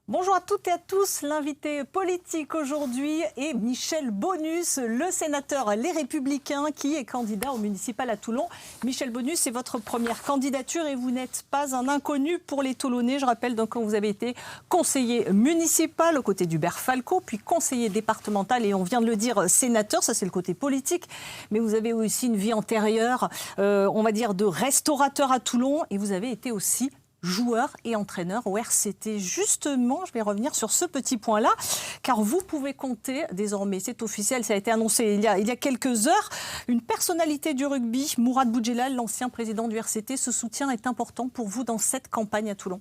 Bonjour à toutes et à tous. L'invité politique aujourd'hui est Michel Bonus, le sénateur Les Républicains qui est candidat au municipal à Toulon. Michel Bonus, c'est votre première candidature et vous n'êtes pas un inconnu pour les Toulonnais. Je rappelle donc quand vous avez été conseiller municipal aux côtés d'Hubert Falco, puis conseiller départemental et on vient de le dire sénateur, ça c'est le côté politique. Mais vous avez aussi une vie antérieure, on va dire de restaurateur à Toulon et vous avez été aussi joueur et entraîneur au RCT. Justement, je vais revenir sur ce petit point-là, car vous pouvez compter désormais, c'est officiel, ça a été annoncé il y a quelques heures, une personnalité du rugby, Mourad Boudjelal, l'ancien président du RCT. Ce soutien est important pour vous dans cette campagne à Toulon.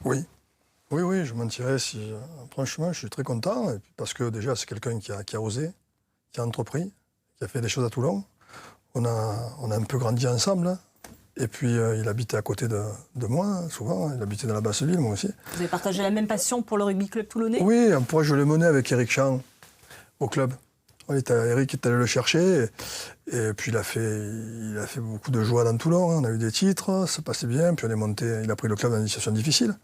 Oui, je mentirais si... franchement, je suis très content, parce que déjà, c'est quelqu'un qui a osé, qui a entrepris, qui a fait des choses à Toulon. On a un peu grandi ensemble. Et puis, il habitait à côté de moi, souvent. Il habitait dans la Basse-Ville, moi aussi. Vous avez partagé la même passion pour le rugby club toulonnais ? Oui, après, je l'ai mené avec Éric Champ au club. Éric est allé le chercher. Et puis, il a fait beaucoup de joie dans Toulon. On a eu des titres, ça passait bien. Puis, on est monté. Il a pris le club dans une situation difficile.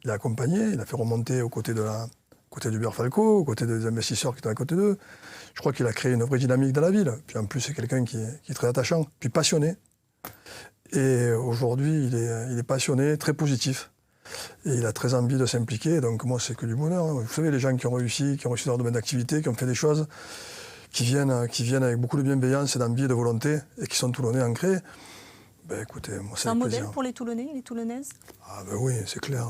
Il a accompagné, il a fait remonter aux côtés d'Hubert Falco, aux côtés des investisseurs qui étaient à côté d'eux. Je crois qu'il a créé une vraie dynamique dans la ville. Puis, en plus, c'est quelqu'un qui est très attachant, puis passionné. Et aujourd'hui, il est passionné, très positif. Et il a très envie de s'impliquer. Donc moi, c'est que du bonheur. Vous savez, les gens qui ont réussi dans leur domaine d'activité, qui ont fait des choses, qui viennent avec beaucoup de bienveillance et d'envie et de volonté, et qui sont Toulonnais ancrés, ben écoutez, moi, c'est un modèle pour les Toulonnais, les Toulonnaises ? Ah ben oui, c'est clair.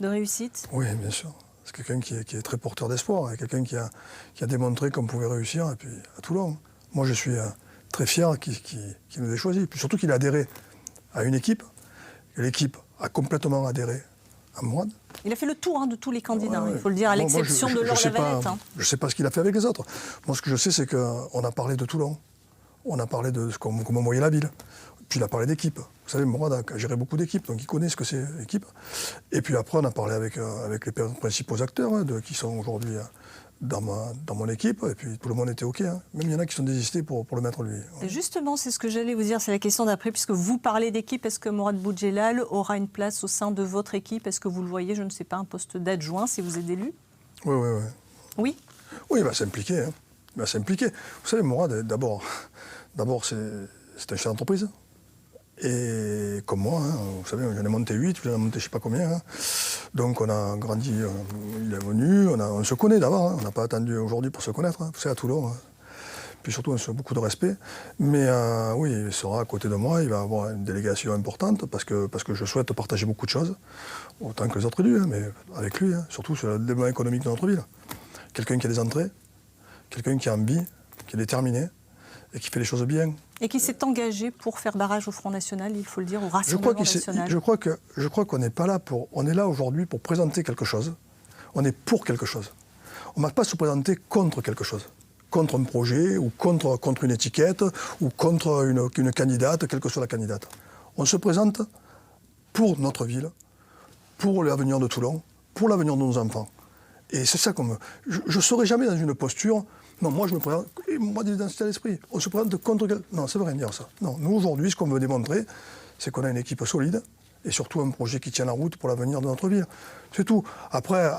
De réussite ? Oui, bien sûr. C'est quelqu'un qui est très porteur d'espoir, et quelqu'un qui a démontré qu'on pouvait réussir, et puis à Toulon. Moi, je suis très fier qu'il nous ait choisis. Puis surtout qu'il a adhéré à une équipe, et l'équipe a complètement adhéré à Mourad. Il a fait le tour de tous les candidats, il faut le dire, à l'exception de Laure Lavalette. Je ne sais pas ce qu'il a fait avec les autres. Moi, ce que je sais, c'est qu'on a parlé de Toulon. On a parlé de comment on voyait la ville. Puis il a parlé d'équipe. Vous savez, Mourad a géré beaucoup d'équipes, donc il connaît ce que c'est l'équipe. Et puis après, on a parlé avec les principaux acteurs qui sont aujourd'hui dans mon équipe, et puis tout le monde était OK. Même il y en a qui sont désistés pour le mettre lui. Ouais. Justement, c'est ce que j'allais vous dire, c'est la question d'après, puisque vous parlez d'équipe, est-ce que Mourad Boudjelal aura une place au sein de votre équipe ? Est-ce que vous le voyez, je ne sais pas, un poste d'adjoint si vous êtes élu ? Oui. Oui ? Oui, il va s'impliquer. Il va s'impliquer. Vous savez, Mourad, d'abord c'est un chef d'entreprise. Et comme moi, vous savez, j'en ai monté 8, j'en ai monté je ne sais pas combien. Donc on a grandi, il est venu, on se connaît d'abord, on n'a pas attendu aujourd'hui pour se connaître, vous savez, à Toulon. Puis surtout, on se fait beaucoup de respect. Mais oui, il sera à côté de moi, il va avoir une délégation importante parce que je souhaite partager beaucoup de choses, autant que les autres élus, mais avec lui, surtout sur le développement économique de notre ville. Quelqu'un qui a des entrées, quelqu'un qui a envie, qui est déterminé et qui fait les choses bien. Et qui s'est engagé pour faire barrage au Front National, il faut le dire, au Rassemblement National. Je crois qu'on n'est pas là on est là aujourd'hui pour présenter quelque chose. On est pour quelque chose. On ne va pas se présenter contre quelque chose. Contre un projet, ou contre une étiquette, ou contre une candidate, quelle que soit la candidate. On se présente pour notre ville, pour l'avenir de Toulon, pour l'avenir de nos enfants. Et c'est ça comme... Je ne serai jamais dans une posture... Non, moi je me présente... Moi, dans cet état d'esprit, on se présente contre... Non, ça ne veut rien dire, ça. Non, nous, aujourd'hui, ce qu'on veut démontrer, c'est qu'on a une équipe solide, et surtout un projet qui tient la route pour l'avenir de notre ville. C'est tout. Après,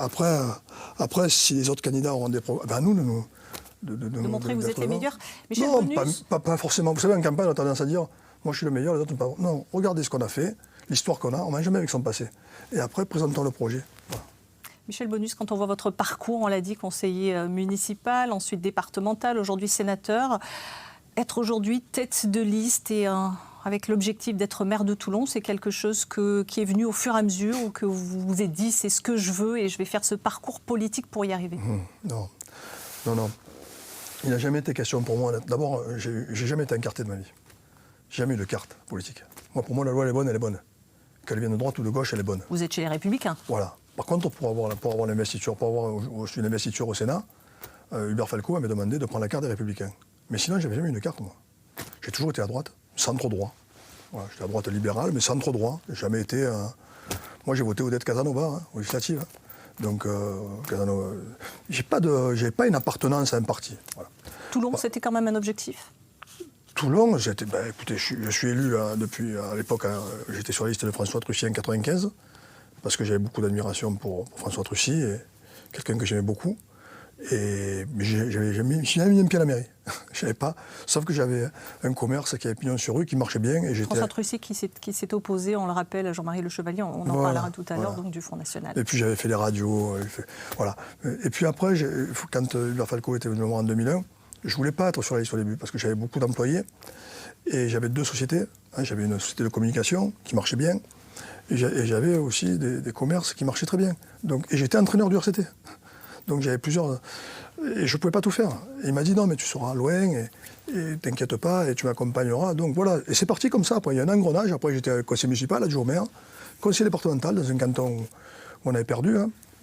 si les autres candidats auront des problèmes... Ben nous, de montrer que vous êtes les meilleurs. Michel non, Bonus... pas forcément. Vous savez, en campagne, on a tendance à dire moi je suis le meilleur, les autres ne pas. Non, regardez ce qu'on a fait, l'histoire qu'on a, on ne va jamais avec son passé. Et après, présentons le projet. Voilà. Michel Bonus, quand on voit votre parcours, on l'a dit, conseiller municipal, ensuite départemental, aujourd'hui sénateur, être aujourd'hui tête de liste et avec l'objectif d'être maire de Toulon, c'est quelque chose qui est venu au fur et à mesure ou que vous vous êtes dit c'est ce que je veux et je vais faire ce parcours politique pour y arriver ? Non. Il n'a jamais été question pour moi. D'abord, j'ai jamais été incarté de ma vie. J'ai jamais eu de carte politique. Moi, pour moi, la loi, elle est bonne. Qu'elle vienne de droite ou de gauche, elle est bonne. Vous êtes chez les Républicains. Voilà. Par contre, pour avoir l'investiture, pour avoir une investiture au Sénat, Hubert Falco m'a demandé de prendre la carte des Républicains. Mais sinon, j'avais jamais eu une carte, moi. J'ai toujours été à droite, centre-droit. Voilà, j'étais à droite libérale, mais centre-droit. J'ai jamais été... Moi, j'ai voté Odette Casanova, aux législatives. Donc, j'ai pas une appartenance à un parti. Voilà. Toulon, c'était quand même un objectif ? Toulon, écoutez, je suis élu depuis, à l'époque, j'étais sur la liste de François Truffier en 1995, parce que j'avais beaucoup d'admiration pour François Trucy, et quelqu'un que j'aimais beaucoup. Et j'avais jamais mis un pied à la mairie. Je savais pas. Sauf que j'avais un commerce qui avait pignon sur rue, qui marchait bien. Et François Trucy qui s'est opposé, on le rappelle, à Jean-Marie Le Chevalier, on en parlera tout à l'heure, donc du Front National. Et puis j'avais fait les radios, voilà. Et puis après, quand Hubert Falco était venu me voir en 2001, je voulais pas être sur la liste au début, parce que j'avais beaucoup d'employés. Et j'avais 2 sociétés. J'avais une société de communication qui marchait bien. Et j'avais aussi des commerces qui marchaient très bien. Et j'étais entraîneur du RCT. Donc j'avais plusieurs... Et je ne pouvais pas tout faire. Et il m'a dit, non, mais tu seras loin, et t'inquiète pas, et tu m'accompagneras. Donc voilà. Et c'est parti comme ça. Après, il y a un engrenage. Après, j'étais conseiller municipal, adjoint au maire, conseiller départemental dans un canton où on avait perdu.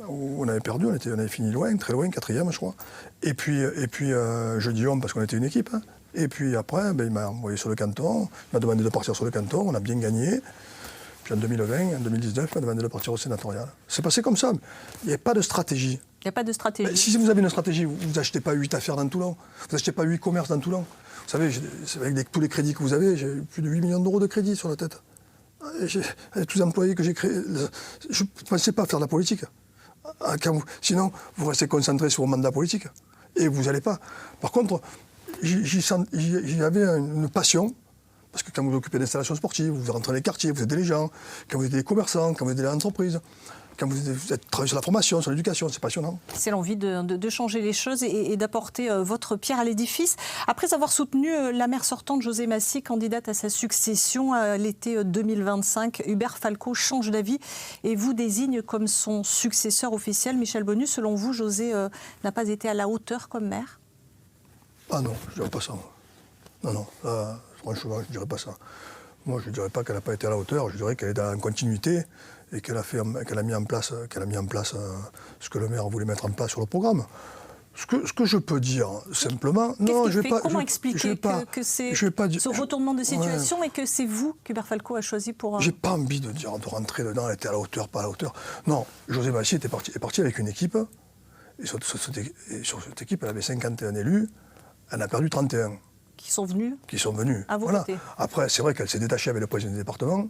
On avait fini loin, très loin, 4e, je crois. Et puis je dis homme parce qu'on était une équipe. Et puis après, il m'a envoyé sur le canton, il m'a demandé de partir sur le canton, on a bien gagné. Puis en 2020, en 2019, il m'a demandé de partir au sénatorial. C'est passé comme ça. Il n'y avait pas de stratégie. Il n'y a pas de stratégie. Si vous avez une stratégie, vous n'achetez pas 8 affaires dans Toulon, vous n'achetez pas 8 commerces dans Toulon. Vous savez, avec tous les crédits que vous avez, j'ai plus de 8 millions d'euros de crédits sur la tête. Avec tous les employés que j'ai créés, je ne pensais pas faire de la politique. Sinon, vous restez concentré sur vos mandats politiques. Et vous n'allez pas. Par contre, j'avais une passion, parce que quand vous vous occupez d'installations sportives, vous rentrez dans les quartiers, vous aidez les gens, quand vous aidez les commerçants, quand vous aidez les entreprises, quand vous travaillez sur la formation, sur l'éducation, c'est passionnant. C'est l'envie de changer les choses et d'apporter votre pierre à l'édifice. Après avoir soutenu la maire sortante José Massy, candidate à sa succession à l'été 2025, Hubert Falco change d'avis et vous désigne comme son successeur officiel. Michel Bonus, selon vous, José n'a pas été à la hauteur comme maire ? Ah non, je ne dirais pas ça. Non, franchement, je ne dirais pas ça. Moi, je ne dirais pas qu'elle n'a pas été à la hauteur, je dirais qu'elle est en continuité et qu'elle a mis en place ce que le maire voulait mettre en place sur le programme. Ce que je peux dire, simplement... Non, je vais pas... Comment expliquer que c'est ce retournement de situation et que c'est vous qu'Hubert Falco a choisi pour... J'ai pas envie de rentrer dedans, elle était à la hauteur, pas à la hauteur. Non, José Massy est parti avec une équipe, et sur cette équipe, elle avait 51 élus, elle a perdu 31. Qui sont venus à vos côtés. Après, c'est vrai qu'elle s'est détachée avec le président du département,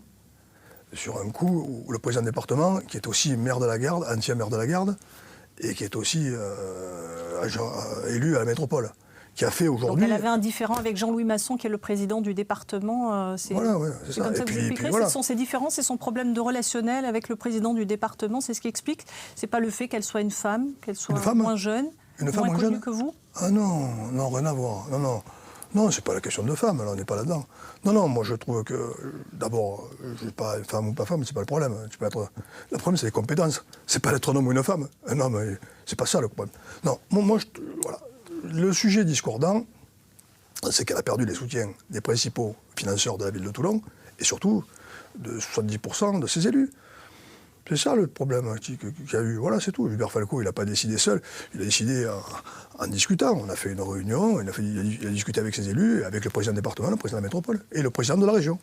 sur un coup où le président du département, qui est aussi maire de la Garde, ancien maire de la Garde, et qui est aussi élu à la métropole, qui a fait aujourd'hui... Donc elle avait un différend avec Jean-Louis Masson, qui est le président du département. Voilà, c'est ça. Comme ça que vous expliquerez, voilà. Ce sont ces différences, c'est son problème de relationnel avec le président du département, c'est ce qui explique. C'est pas le fait qu'elle soit une femme, qu'elle soit moins jeune, moins connue que vous. Ah non, rien à voir. Non, c'est pas la question de femme, là, on n'est pas là-dedans. Non, moi je trouve que, d'abord, je ne sais pas femme ou pas femme, c'est pas le problème. Le problème, c'est les compétences. C'est pas être un homme ou une femme. Un homme, c'est pas ça le problème. Non, voilà. Le sujet discordant, c'est qu'elle a perdu les soutiens des principaux financeurs de la ville de Toulon, et surtout de 70% de ses élus. C'est ça le problème qu'il y a eu. Voilà, c'est tout. Hubert Falco, il n'a pas décidé seul. Il a décidé en discutant. On a fait une réunion, il a discuté avec ses élus, avec le président du département, le président de la métropole et le président de la région.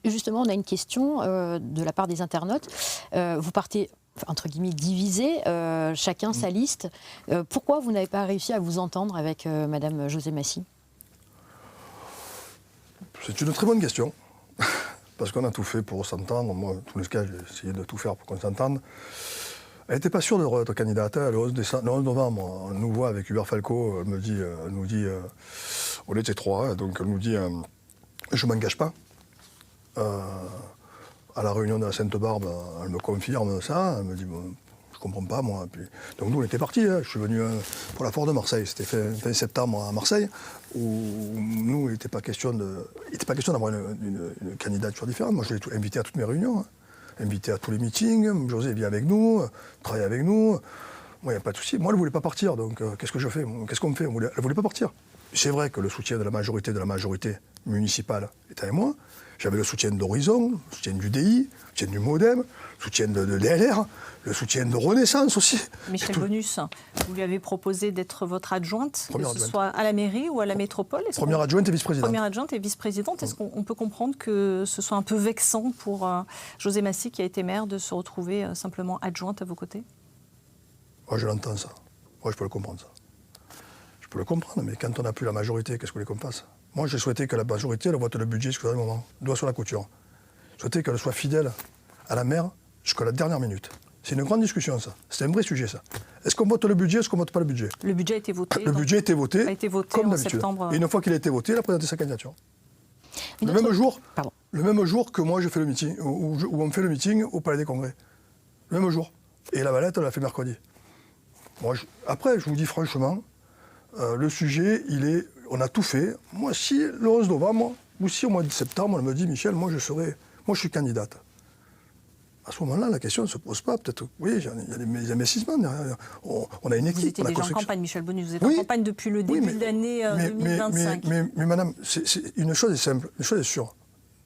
Justement, on a une question de la part des internautes. Vous partez, entre guillemets, divisé, chacun sa liste. Pourquoi vous n'avez pas réussi à vous entendre avec Madame José Massy ? C'est une très bonne question. Parce qu'on a tout fait pour s'entendre. Moi, en tous les cas, j'ai essayé de tout faire pour qu'on s'entende. Elle n'était pas sûre d'être candidate. Le 11 novembre, on nous voit avec Hubert Falco. Elle nous dit, on était 3, donc elle nous dit, je ne m'engage pas. À la réunion de la Sainte-Barbe, elle me confirme ça. Elle me dit, bon, je ne comprends pas, moi. Puis, donc nous, on était partis. Je suis venu pour la foire de Marseille. C'était fin septembre à Marseille, où nous, il n'était pas question d'avoir une candidature différente. Moi, je l'ai invité à toutes mes réunions, invité à tous les meetings. José vient avec nous, travaille avec nous. Moi, il n'y a pas de souci. Moi, elle ne voulait pas partir, donc qu'est-ce que je fais ? Qu'est-ce qu'on fait ? Elle ne voulait pas partir. C'est vrai que le soutien de la majorité municipale était avec moi. J'avais le soutien d'Horizon, le soutien du DI, le soutien du MoDem, le soutien de LR, le soutien de Renaissance aussi. Michel Bonus, vous lui avez proposé d'être votre adjointe, que ce soit à la mairie ou à la métropole. Première adjointe et vice-présidente. Première adjointe et vice-présidente. Est-ce qu'on peut comprendre que ce soit un peu vexant pour José Massy, qui a été maire, de se retrouver simplement adjointe à vos côtés ? Moi, je l'entends, ça. Moi, je peux le comprendre, ça. Je peux le comprendre, mais quand on n'a plus la majorité, qu'est-ce que vous voulez qu'on fasse ? Moi, j'ai souhaité que la majorité elle vote le budget jusqu'au dernier moment, doigt sur la couture. Je souhaitais qu'elle soit fidèle à la maire jusqu'à la dernière minute. C'est une grande discussion, ça. C'est un vrai sujet, ça. Est-ce qu'on vote le budget, est-ce qu'on ne vote pas le budget? Le budget a été voté. Le budget a été voté comme en d'habitude. septembre. Et une fois qu'il a été voté, il a présenté sa candidature. Une Le autre- même jour que moi je fais le meeting, où on fait le meeting au Palais des Congrès. Le même jour. Et la Valette, on l'a fait mercredi. Après, je vous dis franchement, le sujet, on a tout fait. Moi, si le 11 novembre, ou si au mois de septembre, on me dit, Michel, moi je suis candidate. À ce moment-là, la question ne se pose pas. Peut-être, oui, il y a des investissements derrière. On a une équipe. Vous étiez déjà en campagne, Michel Bonus. Vous êtes en campagne depuis le début de l'année 2025. Mais madame, une chose est simple, une chose est sûre.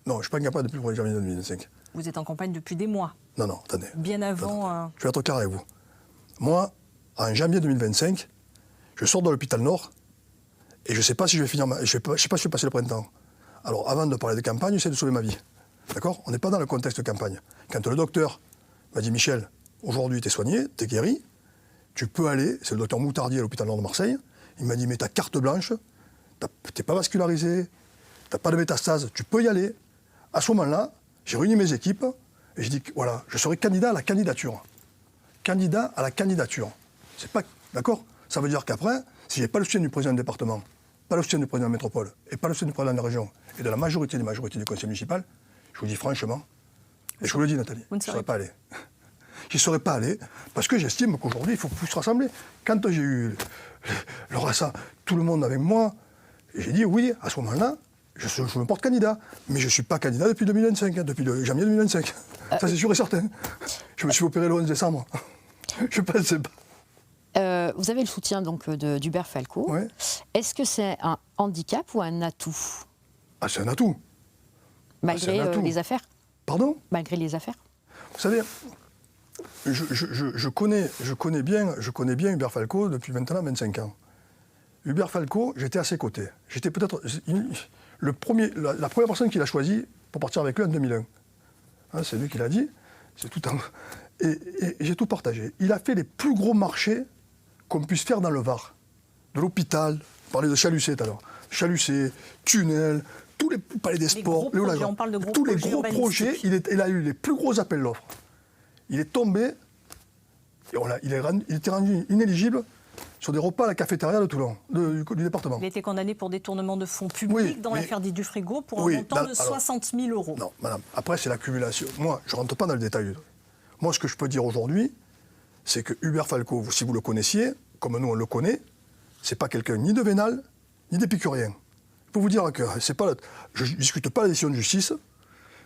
Non, je ne suis pas incapable depuis le 1er janvier 2025. Vous êtes en campagne depuis des mois. Non, attendez. Bien avant. Je vais être clair avec vous. Moi, en janvier 2025, je sors de l'hôpital Nord et je ne sais pas si je vais finir, je sais pas si je vais passer le printemps. Alors, avant de parler de campagne, j'essaie de sauver ma vie. D'accord? On n'est pas dans le contexte de campagne. Quand le docteur m'a dit, Michel, aujourd'hui tu es soigné, tu es guéri, tu peux aller, c'est le docteur Moutardier à l'hôpital Nord de Marseille, il m'a dit, mais tu as carte blanche, tu n'es pas vascularisé, tu n'as pas de métastase, tu peux y aller. À ce moment-là, j'ai réuni mes équipes et j'ai dit, voilà, je serai candidat à la candidature. Candidat à la candidature. C'est pas, d'accord? Ça veut dire qu'après, si je n'ai pas le soutien du président du département, pas le soutien du président de la métropole, et pas le soutien du président de la région, et de la majorité du conseil municipal, je vous dis franchement, et je vous le dis Nathalie, je ne serais pas allé. Je n'y serais pas allé, parce que j'estime qu'aujourd'hui, il faut plus se rassembler. Quand j'ai eu le rassa, tout le monde avec moi, j'ai dit oui, à ce moment-là, je me porte candidat. Mais je ne suis pas candidat depuis 2025, depuis le janvier 2025. Ça, c'est sûr et certain. Je me suis opéré le 11 décembre. Je ne pensais pas. Vous avez le soutien donc d'Hubert Falco. Ouais. Est-ce que c'est un handicap ou un atout? Ah, c'est un atout. Malgré les affaires? Pardon? Malgré les affaires? Vous savez, je connais bien Hubert Falco depuis maintenant 25 ans. Hubert Falco, j'étais à ses côtés. J'étais peut-être la première personne qu'il a choisie pour partir avec lui en 2001. Hein, c'est lui qui l'a dit. Et j'ai tout partagé. Il a fait les plus gros marchés qu'on puisse faire dans le Var. De l'hôpital, on parlait de Chalucé tout à l'heure. Chalucé, tunnel, tous les palais des sports, on parle de gros tous les projets gros projets, il a eu les plus gros appels d'offres. Il est tombé, il était rendu inéligible sur des repas à la cafétéria de Toulon, du département. Il a été condamné pour détournement de fonds publics dans l'affaire dite du frigo pour un montant de 60 000 euros. Non, madame, après c'est l'accumulation. Moi, je ne rentre pas dans le détail. Moi, ce que je peux dire aujourd'hui, c'est que Hubert Falco, si vous le connaissiez, comme nous on le connaît, c'est pas quelqu'un ni de vénal, ni d'épicurien. Je peux vous dire que je ne discute pas la décision de justice,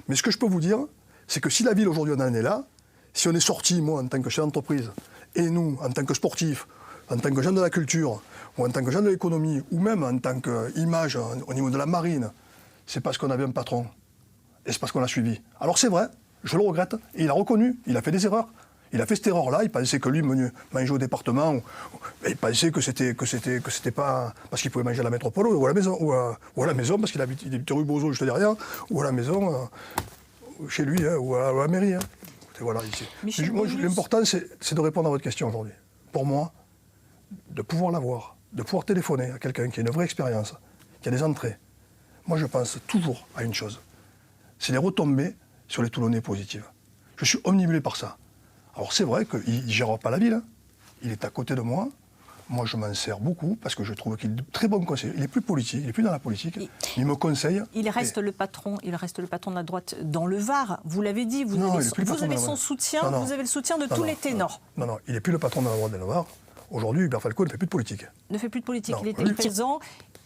mais ce que je peux vous dire, c'est que si la ville aujourd'hui on en est là, si on est sorti, moi en tant que chef d'entreprise, et nous en tant que sportifs, en tant que gens de la culture, ou en tant que gens de l'économie, ou même en tant qu'image au niveau de la marine, c'est parce qu'on avait un patron, et c'est parce qu'on l'a suivi. Alors c'est vrai, je le regrette, et il a reconnu, il a fait des erreurs. Il a fait cette erreur-là, il pensait que lui mangeait au département, il pensait que c'était pas parce qu'il pouvait manger à la métropole ou à la maison, ou à la maison parce qu'il habite rue Bozo juste derrière, ou à la maison chez lui, ou à la mairie. Hein. Et voilà, l'important c'est de répondre à votre question aujourd'hui. Pour moi, de pouvoir l'avoir, de pouvoir téléphoner à quelqu'un qui a une vraie expérience, qui a des entrées, moi je pense toujours à une chose, c'est les retombées sur les Toulonnais positives. Je suis omnibulé par ça. Alors c'est vrai qu'il ne gère pas la ville, hein. Il est à côté de moi. Moi je m'en sers beaucoup parce que je trouve qu'il est de très bon conseiller. Il n'est plus politique, il n'est plus dans la politique. Il me conseille. Il reste le patron de la droite dans le Var. Vous l'avez dit, vous avez son soutien, vous avez le soutien de tous les ténors. Non, il n'est plus le patron de la droite dans le Var. Aujourd'hui, Hubert Falco ne fait plus de politique. Ne fait plus de politique, il était présent.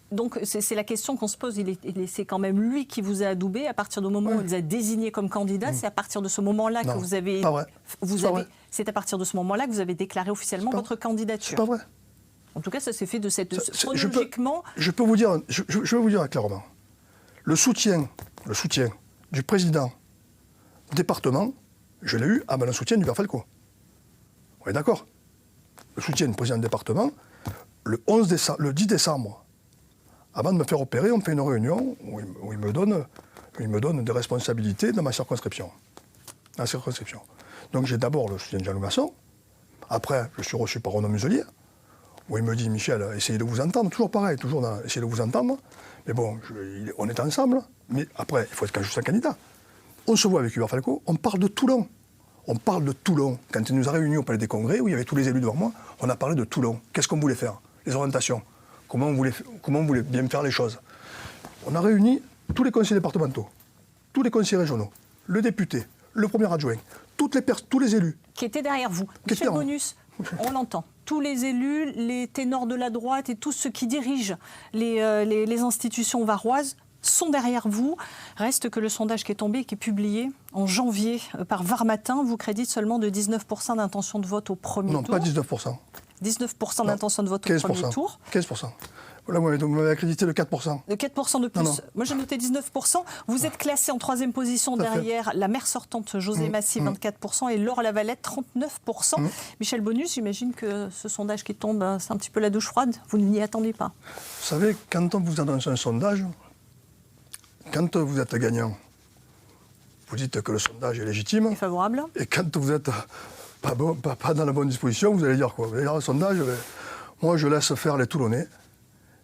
Donc c'est la question qu'on se pose, c'est quand même lui qui vous a adoubé à partir du moment où il vous a désigné comme candidat, c'est à partir de ce moment-là que vous avez... C'est à partir de ce moment-là que vous avez déclaré officiellement votre candidature. C'est pas vrai. En tout cas, ça s'est fait de cette... chronologiquement... Je vais vous dire clairement, le soutien du président du département, je l'ai eu le soutien d'Hubert Falco. On est d'accord? Le soutien du président du département, le 10 décembre, avant de me faire opérer, on fait une réunion où il me donne des responsabilités dans ma circonscription. Donc j'ai d'abord le soutien de Jean-Louis Masson. Après, je suis reçu par Renaud Muselier, où il me dit, Michel, essayez de vous entendre. Toujours pareil, essayez de vous entendre. Mais bon, on est ensemble. Mais après, il faut être juste un candidat. On se voit avec Hubert Falco, on parle de Toulon. On parle de Toulon. Quand il nous a réunis au Palais des Congrès, où il y avait tous les élus devant moi, on a parlé de Toulon. Qu'est-ce qu'on voulait faire? Les orientations. Comment on voulait bien faire les choses. On a réuni tous les conseillers départementaux, tous les conseillers régionaux, le député, le premier adjoint, tous les élus. Qui étaient derrière vous. Michel Bonus, on l'entend. Tous les élus, les ténors de la droite et tous ceux qui dirigent les institutions varoises sont derrière vous. Reste que le sondage qui est tombé, qui est publié en janvier par Var Matin, vous crédite seulement de 19% d'intention de vote au premier tour. Non, pas 19%. 19% d'intention de vote au 15%. premier tour. 15%. Voilà, vous m'avez accrédité le 4%. De 4% de plus. Non. Moi, j'ai noté 19%. Vous êtes classé en 3e position derrière la maire sortante José Massy, 24%, et Laure Lavalette, 39%. Michel Bonus, j'imagine que ce sondage qui tombe, c'est un petit peu la douche froide. Vous n'y attendiez pas. Vous savez, quand on vous annonce un sondage, quand vous êtes gagnant, vous dites que le sondage est légitime. Et favorable. Et quand vous êtes pas dans la bonne disposition, vous allez dire quoi? Vous allez dire le sondage, moi je laisse faire les Toulonnais,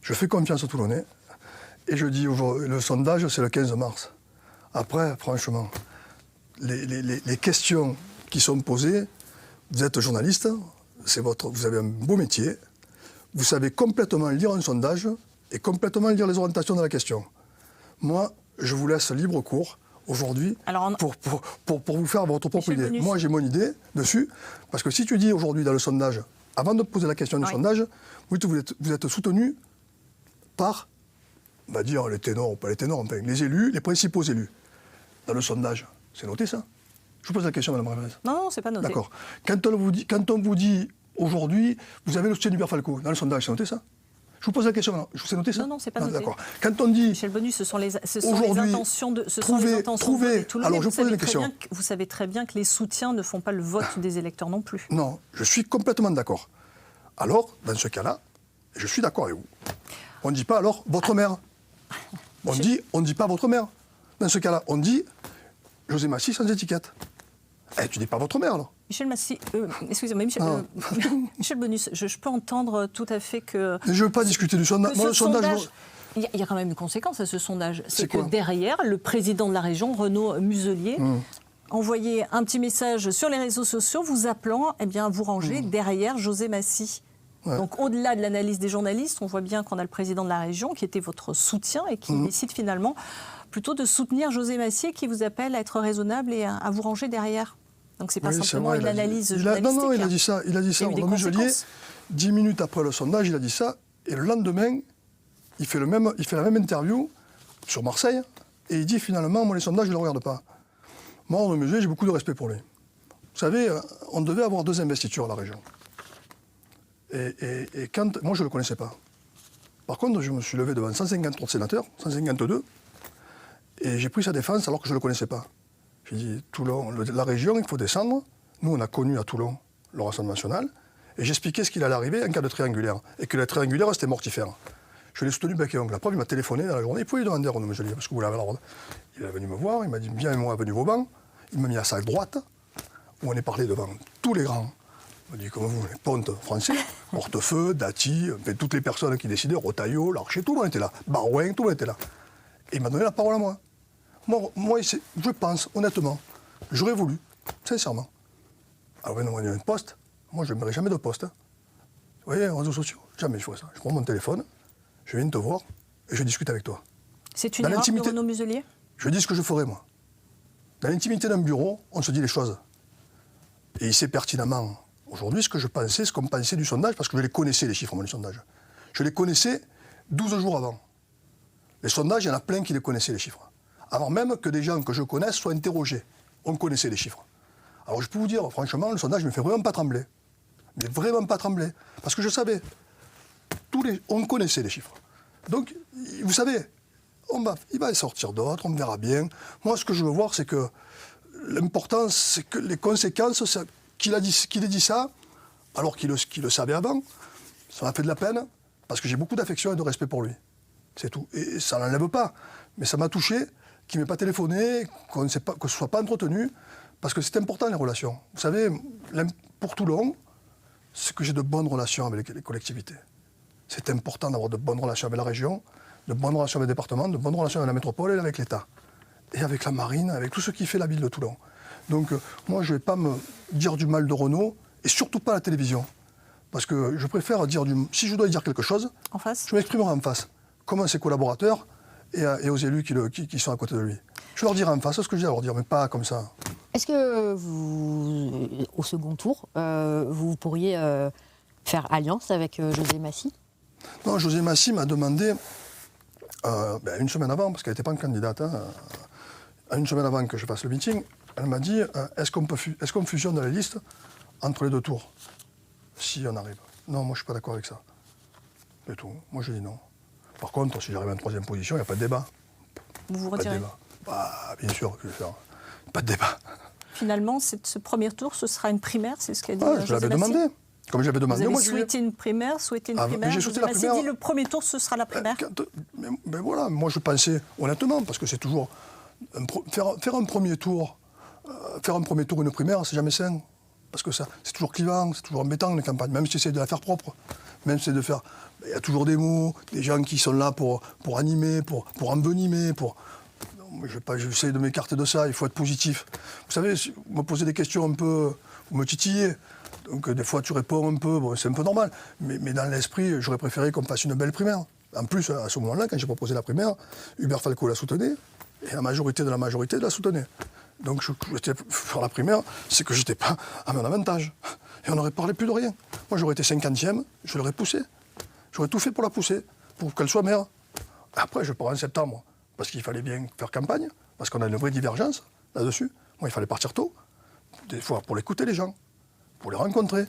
je fais confiance aux Toulonnais, et je dis le sondage c'est le 15 mars. Après, franchement, les questions qui sont posées, vous êtes journaliste, vous avez un beau métier, vous savez complètement lire un sondage et complètement lire les orientations de la question. Moi, je vous laisse libre cours aujourd'hui pour vous faire votre propre idée. Moi, j'ai mon idée dessus, parce que si tu dis aujourd'hui dans le sondage, avant de poser la question du sondage, vous êtes soutenu par, on va dire, les ténors, ou pas les ténors, enfin, les élus, les principaux élus. Dans le sondage, c'est noté ça? Je vous pose la question, Mme Révez. Non, c'est pas noté. D'accord. Quand on vous dit aujourd'hui, vous avez le soutien d'Hubert Falco, dans le sondage, c'est noté ça? Je vous pose la question, je vous ai noté ça? Non, c'est pas noté. D'accord. Quand on dit... Michel Bonus, ce sont les intentions de Toulonnais. Alors, je vous pose une question. Vous savez très bien que les soutiens ne font pas le vote des électeurs non plus. Non, je suis complètement d'accord. Alors, dans ce cas-là, je suis d'accord avec vous. On ne dit pas alors votre mère. On ne dit pas votre mère. Dans ce cas-là, on dit José Massy sans étiquette. Tu dis pas votre mère, alors. Michel Massy, excusez-moi, Michel Bonus, je peux entendre tout à fait que... Je ne veux pas discuter du sondage. Moi, le sondage... Il y a quand même une conséquence à ce sondage. C'est que quoi? derrière, le président de la région, Renaud Muselier, envoyait un petit message sur les réseaux sociaux vous appelant à vous ranger derrière José Massy. Ouais. Donc au-delà de l'analyse des journalistes, on voit bien qu'on a le président de la région qui était votre soutien et qui décide finalement plutôt de soutenir José Massy qui vous appelle à être raisonnable et à vous ranger derrière. Donc c'est pas simplement une analyse journalistique. Non, il a dit ça. Il a dit ça. Renaud Muselier, 10 minutes après le sondage, il a dit ça. Et le lendemain, il fait la même interview sur Marseille et il dit finalement, moi les sondages, je ne les regarde pas. Moi, Renaud Muselier, j'ai beaucoup de respect pour lui. Vous savez, on devait avoir 2 investitures à la région. Et quand... Moi, je ne le connaissais pas. Par contre, je me suis levé devant 153 sénateurs, 152, et j'ai pris sa défense alors que je ne le connaissais pas. J'ai dit, Toulon, la région, il faut descendre. Nous, on a connu à Toulon le Rassemblement national, et j'expliquais ce qu'il allait arriver en cas de triangulaire, et que la triangulaire, c'était mortifère. Je l'ai soutenu bec et ongle. La preuve, il m'a téléphoné dans la journée, il pouvait lui demander à Renaud Muselier, parce que vous l'avez l'ordre. Il est venu me voir, il m'a dit, viens moi, avenue Vauban. Il m'a mis à sa droite, où on est parlé devant tous les grands. On dit comme vous, les pontes français, Hortefeux, Dati, toutes les personnes qui décidaient, Rotaillot, Larcher, tout le monde était là. Barouin, tout le monde était là. Et il m'a donné la parole à moi. Moi, je pense, honnêtement, j'aurais voulu, sincèrement. Alors, on a un poste, moi, je ne mets jamais de poste. Vous voyez, les réseaux sociaux, jamais je ferai ça. Je prends mon téléphone, je viens te voir et je discute avec toi. C'est une erreur de Renaud Muselier? Je dis ce que je ferai, moi. Dans l'intimité d'un bureau, on se dit les choses. Et il sait pertinemment aujourd'hui ce que je pensais, ce qu'on pensait du sondage, parce que je les connaissais, les chiffres, moi, du sondage. Je les connaissais 12 jours avant. Les sondages, il y en a plein qui les connaissaient, les chiffres. Avant même que des gens que je connaisse soient interrogés. On connaissait les chiffres. Alors je peux vous dire, franchement, le sondage ne me fait vraiment pas trembler. Mais vraiment pas trembler. Parce que je savais. On connaissait les chiffres. Donc, vous savez, il va y sortir d'autres, on verra bien. Moi, ce que je veux voir, c'est que l'important, c'est que les conséquences, qu'il ait dit ça, alors qu'il le savait avant, ça m'a fait de la peine, parce que j'ai beaucoup d'affection et de respect pour lui. C'est tout. Et ça n'enlève pas. Mais ça m'a touché qu'il ne m'ait pas téléphoné, que ce ne soit pas entretenu, parce que c'est important, les relations. Vous savez, pour Toulon, c'est que j'ai de bonnes relations avec les collectivités. C'est important d'avoir de bonnes relations avec la région, de bonnes relations avec le département, de bonnes relations avec la métropole et avec l'État. Et avec la marine, avec tout ce qui fait la ville de Toulon. Donc moi, je ne vais pas me dire du mal de Renault, et surtout pas à la télévision. Parce que je préfère dire si je dois dire quelque chose, en face, je m'exprimerai en face, comme à ses collaborateurs et aux élus qui sont à côté de lui. Je leur dirai en face ce que j'ai à leur dire, mais pas comme ça. Est-ce que vous, au second tour, vous pourriez faire alliance avec José Massy? Non, José Massy m'a demandé, une semaine avant, parce qu'elle n'était pas candidate, une semaine avant que je fasse le meeting, elle m'a dit, est-ce qu'on fusionne les listes entre les 2 tours, si on arrive? Non, moi je ne suis pas d'accord avec ça. C'est tout. Moi je dis non. Par contre, si j'arrive en 3e position, il n'y a pas de débat. vous vous Pas de retirez. débat. Bien sûr que je vais faire. Pas de débat. Finalement, ce premier tour, ce sera une primaire, c'est ce qu'a dit Je José l'avais Massy. demandé. Comme j'avais Vous demandé, avez moi je souhaité une primaire, mais j'ai souhaité la José Massy primaire. dit le premier tour, ce sera la primaire. Mais voilà, moi je pensais, honnêtement, parce que c'est toujours. Faire un premier tour, une primaire, c'est jamais sain. Parce que ça, c'est toujours clivant, c'est toujours embêtant une campagne, même si c'est de la faire propre. Même si c'est de faire. Il y a toujours des mots, des gens qui sont là pour animer, pour envenimer, Non, j'essaie de m'écarter de ça, il faut être positif. Vous savez, vous me posez des questions un peu. Vous me titillez. Donc des fois tu réponds un peu, bon, c'est un peu normal. Mais dans l'esprit, j'aurais préféré qu'on fasse une belle primaire. En plus, à ce moment-là, quand j'ai proposé la primaire, Hubert Falco la soutenait, et la majorité de la majorité la soutenait. Donc je faire la primaire, c'est que j'étais pas à mon avantage. Et on n'aurait parlé plus de rien. Moi j'aurais été 50e, je l'aurais poussée. J'aurais tout fait pour la pousser, pour qu'elle soit maire. Après, je pars en septembre, parce qu'il fallait bien faire campagne, parce qu'on a une vraie divergence là-dessus. Moi, il fallait partir tôt, des fois pour l'écouter les gens, pour les rencontrer,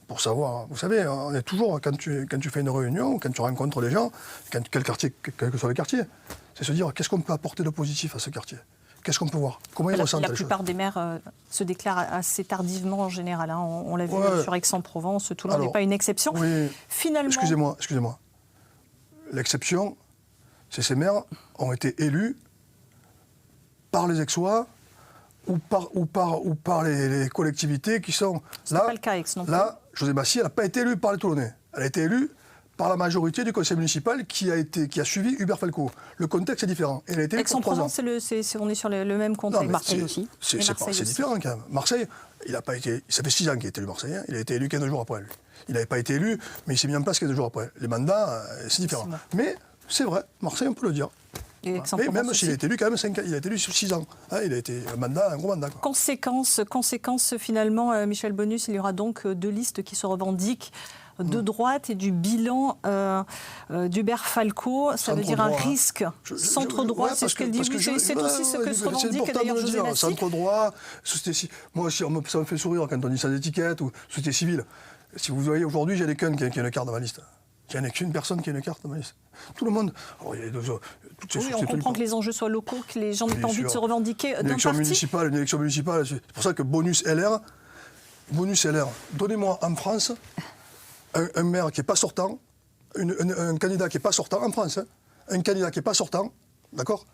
pour savoir. Vous savez, on est toujours, quand tu fais une réunion, quand tu rencontres les gens, quel que soit le quartier, c'est se dire qu'est-ce qu'on peut apporter de positif à ce quartier. Qu'est-ce qu'on peut voir? Comment ils ressentent les choses? La plupart des maires se déclarent assez tardivement en général. On l'a vu sur Aix-en-Provence, Toulon n'est pas une exception. Oui, finalement, excusez-moi. L'exception, c'est ces maires ont été élus par les Aixois ou par les collectivités qui sont là. pas le cas Aix non plus. Là, José Massy, elle n'a pas été élue par les Toulonnais. Elle a été élue par la majorité du conseil municipal qui a suivi Hubert Falco. Le contexte est différent. Elle a été élue pour 3 ans. Aix-en-Provence, on est sur le même contexte. Marseille aussi. C'est différent quand même. Marseille, ça fait 6 ans qu'il est élu Marseille. Il a été élu 15 jours après, lui. Il n'avait pas été élu, mais il s'est mis en place 15 jours après. Les mandats, c'est différent. Mais c'est vrai, Marseille, on peut le dire. Et mais même s'il a été élu quand même 5 ans, il a été élu sur 6 ans. Il a été un gros mandat. Quoi. Conséquence finalement, Michel Bonus, il y aura donc 2 listes qui se revendiquent de droite et du bilan d'Hubert Falco. Ça veut dire un risque. Centre-droit, c'est ce qu'elle dit. C'est aussi ce que se revendique d'ailleurs José Massy. Centre-droit, moi aussi, ça me fait sourire quand on dit sans étiquette ou société civile. Si vous voyez aujourd'hui, j'ai quelqu'un qui a une carte dans ma liste. Il n'y en a qu'une personne qui a une carte dans ma liste. Tout le monde. Alors, il y a on comprend que les enjeux soient locaux, que les gens n'aient pas envie de se revendiquer d'un parti. Une élection municipale, c'est pour ça que bonus LR, donnez-moi en France un maire qui n'est pas sortant, un candidat qui n'est pas sortant en France, un candidat qui n'est pas sortant, d'accord,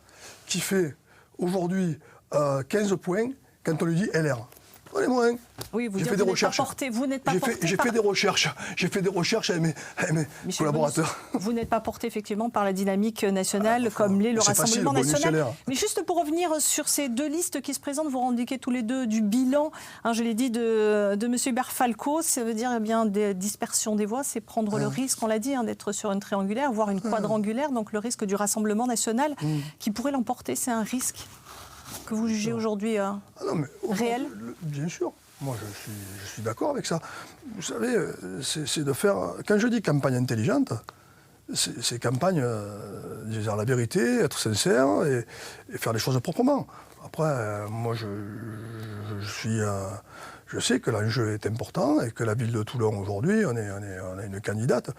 qui fait aujourd'hui 15 points quand on lui dit LR. Donnez-moi un. Oui, vous n'êtes pas porté. J'ai fait des recherches avec mes collaborateurs. Vous n'êtes pas porté effectivement par la dynamique nationale comme l'est le Rassemblement national. Mais juste pour revenir sur ces 2 listes qui se présentent, vous revendiquez tous les 2 du bilan, je l'ai dit, de M. Hubert Falco. Ça veut dire bien des dispersions des voix, c'est prendre le risque, on l'a dit, d'être sur une triangulaire, voire une quadrangulaire, donc le risque du Rassemblement national qui pourrait l'emporter, c'est un risque que vous jugez aujourd'hui réel? Bien sûr. Moi, je suis d'accord avec ça. Vous savez, c'est de faire... Quand je dis campagne intelligente, c'est campagne, dire la vérité, être sincère et faire les choses proprement. Après, moi, je sais que l'enjeu est important et que la ville de Toulon, aujourd'hui, on a une candidate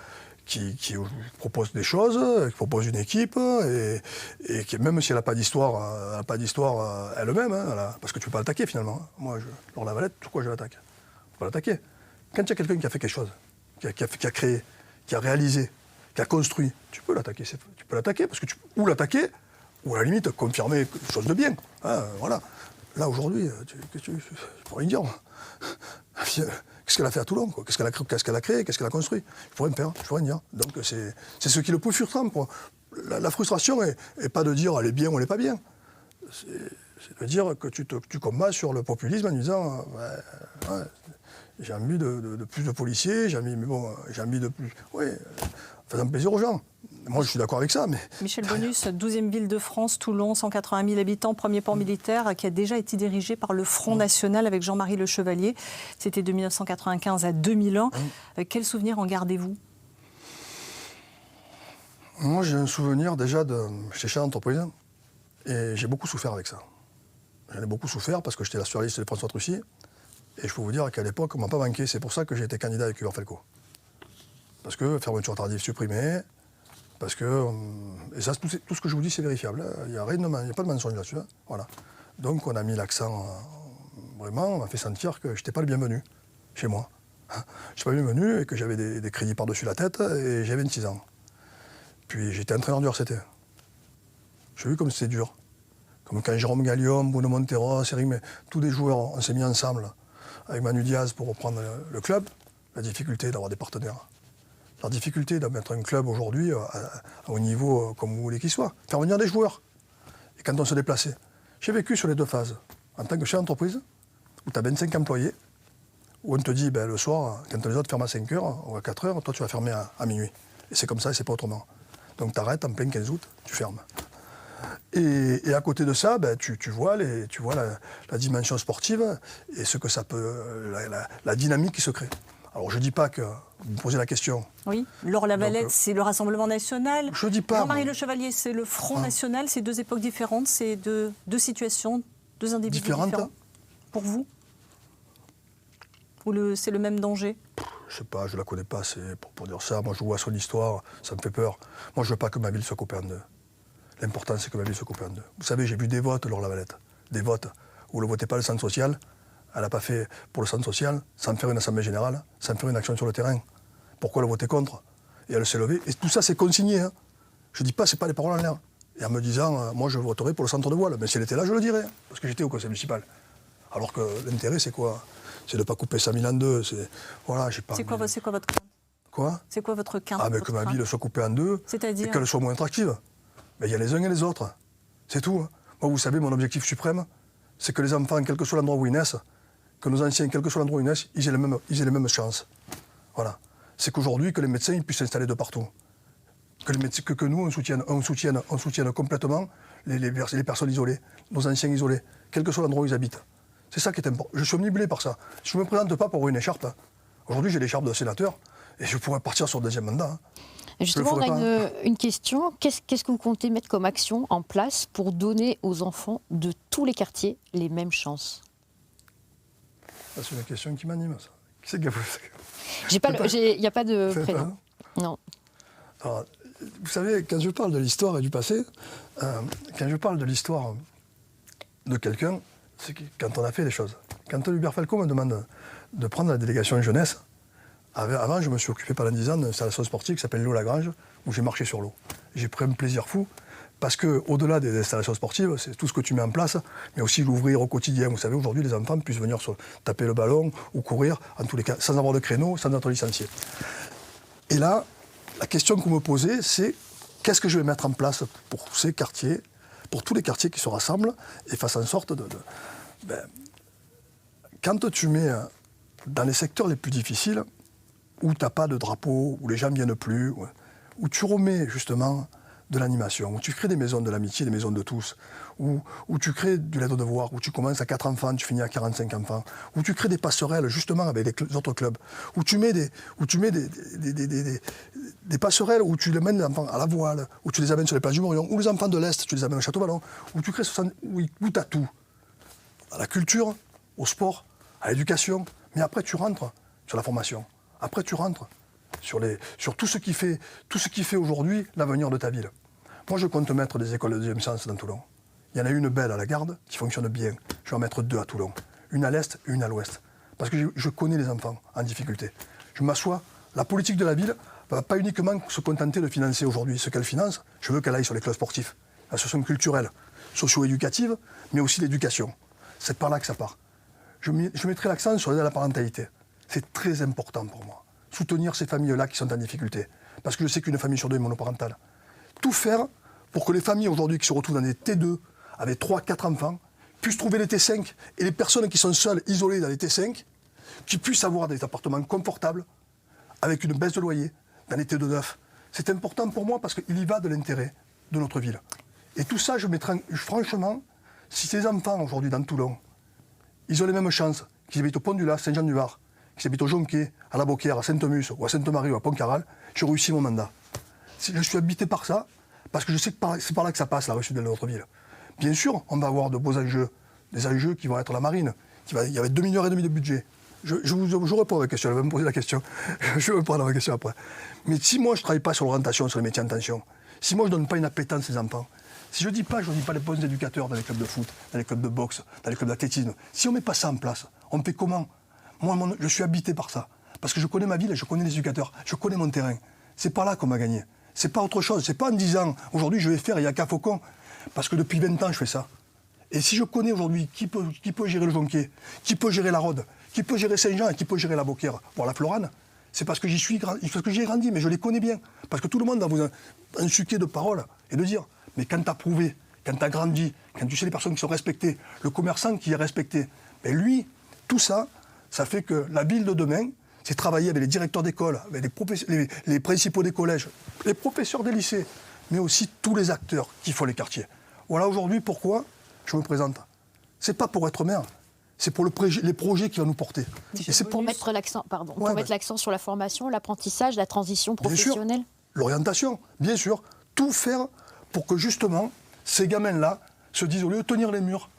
qui propose des choses, qui propose une équipe, et qui, même si elle n'a pas d'histoire, elle-même, parce que tu ne peux pas l'attaquer finalement. Moi, Laure Lavalette, pourquoi je l'attaque? Je ne peux pas l'attaquer. Quand il y a quelqu'un qui a fait quelque chose, qui a créé, qui a réalisé, qui a construit, tu peux l'attaquer. Tu peux l'attaquer, parce que ou l'attaquer, ou à la limite confirmer quelque chose de bien. Voilà. Là, aujourd'hui, je pourrais rien dire. Qu'est-ce qu'elle a fait à Toulon, quoi? Qu'est-ce qu'elle a créé, qu'est-ce qu'elle a construit? Je pourrais me faire, je pourrais rien dire. Donc c'est ce qui est le plus frustrant. La frustration n'est pas de dire elle est bien ou elle n'est pas bien. C'est de dire que tu combats sur le populisme en disant j'ai envie de plus de policiers, j'ai envie de plus. Oui, faisant plaisir aux gens. Moi, je suis d'accord avec ça, mais... Michel Bonus, 12e ville de France, Toulon, 180 000 habitants, premier port militaire, qui a déjà été dirigé par le Front National avec Jean-Marie Le Chevalier. C'était de 1995 à 2001. Quel souvenir en gardez-vous? Moi, j'ai un souvenir déjà j'étais chef d'entreprise et j'ai beaucoup souffert avec ça. J'en ai beaucoup souffert parce que j'étais la surliste de François Trucy. Et je peux vous dire qu'à l'époque, on ne m'a pas manqué. C'est pour ça que j'ai été candidat avec Hubert Felco. Parce que fermeture tardive supprimée, parce que... Et ça, tout ce que je vous dis, c'est vérifiable. Il n'y a pas de mensonge là-dessus. Voilà. Donc on a mis l'accent, vraiment, on m'a fait sentir que je n'étais pas le bienvenu chez moi. Je n'étais pas le bienvenu et que j'avais des crédits par-dessus la tête et j'avais 26 ans. Puis j'étais entraîneur du RCT. J'ai vu comme c'était dur. Comme quand Jérôme Gallium, Bruno Montero, tous des joueurs, on s'est mis ensemble avec Manu Diaz pour reprendre le club. La difficulté d'avoir des partenaires. La difficulté de mettre un club aujourd'hui au niveau comme vous voulez qu'il soit. Faire venir des joueurs. Et quand on se déplaçait. J'ai vécu sur les deux phases. En tant que chef d'entreprise, où tu as 25 employés, où on te dit le soir, quand les autres ferment à 5h ou à 4h, toi tu vas fermer à minuit. Et c'est comme ça et c'est pas autrement. Donc tu arrêtes en plein 15 août, tu fermes. Et à côté de ça, tu vois la dimension sportive et ce que ça peut, la dynamique qui se crée. Alors je ne dis pas que, vous me posez la question. Oui, Laure Lavalette, c'est le Rassemblement National. Je dis pas. Jean-Marie Le Chevalier, c'est le Front National. C'est deux époques différentes, c'est deux situations, deux individus différents. Pour vous? Ou c'est le même danger? Je sais pas, je la connais pas assez pour dire ça. Moi je vois son histoire, ça me fait peur. Moi je veux pas que ma ville soit coupée en deux. L'important c'est que ma ville soit coupée en deux. Vous savez, j'ai vu des votes, Laure Lavalette. Des votes où elle ne votait pas le centre social. Elle n'a pas fait pour le centre social, sans faire une assemblée générale, sans faire une action sur le terrain. Pourquoi elle votait contre? Et elle s'est levée. Et tout ça, c'est consigné. Hein. Je ne dis pas, ce n'est pas des paroles en l'air. Et en me disant, moi, je voterai pour le centre de voile. Mais si elle était là, je le dirais. Parce que j'étais au conseil municipal. Alors que l'intérêt, c'est quoi? C'est de ne pas couper 100 000 en deux. Voilà, j'ai pas. C'est quoi votre crainte? Quoi? C'est quoi votre crainte? Mais que ma ville soit coupée en deux. C'est-à-dire? Et qu'elle soit moins attractive. Mais il y a les uns et les autres. C'est tout. Hein. Moi, vous savez, mon objectif suprême, c'est que les enfants, quel que soit l'endroit où ils naissent, que nos anciens, quel que soit l'endroit où ils naissent, ils aient les mêmes chances. Voilà. C'est qu'aujourd'hui, que les médecins ils puissent s'installer de partout. Que nous, on soutienne complètement les personnes isolées, nos anciens isolés, quel que soit l'endroit où ils habitent. C'est ça qui est important. Je suis omnibulé par ça. Je ne me présente pas pour une écharpe. Hein. Aujourd'hui, j'ai l'écharpe de sénateur et je pourrais partir sur le deuxième mandat. Hein. Justement, on a une question. Qu'est-ce que vous comptez mettre comme action en place pour donner aux enfants de tous les quartiers les mêmes chances? C'est une question qui m'anime, ça. Qui c'est qui a posé ça? Il n'y a pas de prénom. Non. Alors, vous savez, quand je parle de l'histoire et du passé, quand je parle de l'histoire de quelqu'un, c'est quand on a fait des choses. Quand Hubert Felco me demande de prendre la délégation jeunesse, avant, je me suis occupé pendant 10 ans d'une installation sportive qui s'appelle l'eau Lagrange, où j'ai marché sur l'eau. J'ai pris un plaisir fou. Parce qu'au-delà des installations sportives, c'est tout ce que tu mets en place, mais aussi l'ouvrir au quotidien. Vous savez, aujourd'hui, les enfants puissent venir taper le ballon ou courir, en tous les cas, sans avoir de créneau, sans être licencié. Et là, la question que vous me posez, c'est qu'est-ce que je vais mettre en place pour ces quartiers, pour tous les quartiers qui se rassemblent, et fassent en sorte quand tu mets dans les secteurs les plus difficiles, où tu n'as pas de drapeau, où les gens ne viennent plus, où tu remets justement de l'animation, où tu crées des maisons de l'amitié, des maisons de tous, où tu crées du l'aide aux devoirs, où tu commences à 4 enfants, tu finis à 45 enfants, où tu crées des passerelles justement avec les autres clubs, où tu mets des passerelles, où tu les mènes les enfants à la voile, où tu les amènes sur les plages du Morillon, où les enfants de l'Est, tu les amènes au Château-Vallon, où tu crées où tu as tout. À la culture, au sport, à l'éducation, mais après tu rentres sur la formation, après tu rentres sur tout ce qui fait aujourd'hui l'avenir de ta ville. Moi, je compte mettre des écoles de deuxième sens dans Toulon. Il y en a une belle à la Garde qui fonctionne bien. Je vais en mettre 2 à Toulon. Une à l'Est et une à l'Ouest. Parce que je connais les enfants en difficulté. Je m'assois. La politique de la ville ne va pas uniquement se contenter de financer aujourd'hui ce qu'elle finance. Je veux qu'elle aille sur les clubs sportifs, l'association culturelle, socio-éducative, mais aussi l'éducation. C'est par là que ça part. Je mettrai l'accent sur l'aide à la parentalité. C'est très important pour moi. Soutenir ces familles-là qui sont en difficulté. Parce que je sais qu'une famille sur 2 est monoparentale. Tout faire pour que les familles aujourd'hui qui se retrouvent dans des T2 avec 3-4 enfants puissent trouver les T5 et les personnes qui sont seules, isolées dans les T5, qui puissent avoir des appartements confortables, avec une baisse de loyer, dans les T2 neufs. C'est important pour moi parce qu'il y va de l'intérêt de notre ville. Et tout ça, franchement, si ces enfants aujourd'hui dans Toulon, ils ont les mêmes chances qu'ils habitent au Pont-du-Lac, Saint-Jean-du-Var, qu'ils habitent au Jonquet, à la Beaucaire, à Sainte-Mus, ou à Sainte-Marie, ou à Pont-Caral, j'ai réussi mon mandat. Je suis habité par ça, parce que je sais que c'est par là que ça passe, la réussite de notre ville. Bien sûr, on va avoir de beaux enjeux, des enjeux qui vont être la marine, il y avait 2,5 millions de budget. Je réponds à la question, elle va me poser la question, je vais répondre à la question après. Mais si moi je ne travaille pas sur l'orientation, sur les métiers en tension, si moi je ne donne pas une appétence à ces enfants, si je ne dis pas les bons éducateurs dans les clubs de foot, dans les clubs de boxe, dans les clubs d'athlétisme, si on ne met pas ça en place, on fait comment? Moi, je suis habité par ça. Parce que je connais ma ville, je connais les éducateurs, je connais mon terrain. C'est par là qu'on m'a gagné. C'est pas autre chose. C'est pas en disant, aujourd'hui je vais faire, il n'y a qu'à Faucon. Parce que depuis 20 ans, je fais ça. Et si je connais aujourd'hui qui peut gérer le Jonquet, qui peut gérer la Rhôde, qui peut gérer Saint-Jean et qui peut gérer la Beaucaire, voire la Florane, c'est parce que j'y ai grandi, mais je les connais bien. Parce que tout le monde va vous insuquer de paroles et de dire, mais quand tu as prouvé, quand tu as grandi, quand tu sais les personnes qui sont respectées, le commerçant qui est respecté, mais lui, tout ça, ça fait que la ville de demain, c'est travailler avec les directeurs d'école, avec les principaux des collèges, les professeurs des lycées, mais aussi tous les acteurs qui font les quartiers. Voilà aujourd'hui pourquoi je me présente. C'est pas pour être maire, c'est pour les projets qui vont nous porter. Et c'est pour mettre l'accent sur la formation, l'apprentissage, la transition professionnelle. Bien sûr, l'orientation, bien sûr, tout faire pour que justement ces gamins-là se disent au lieu de tenir les murs,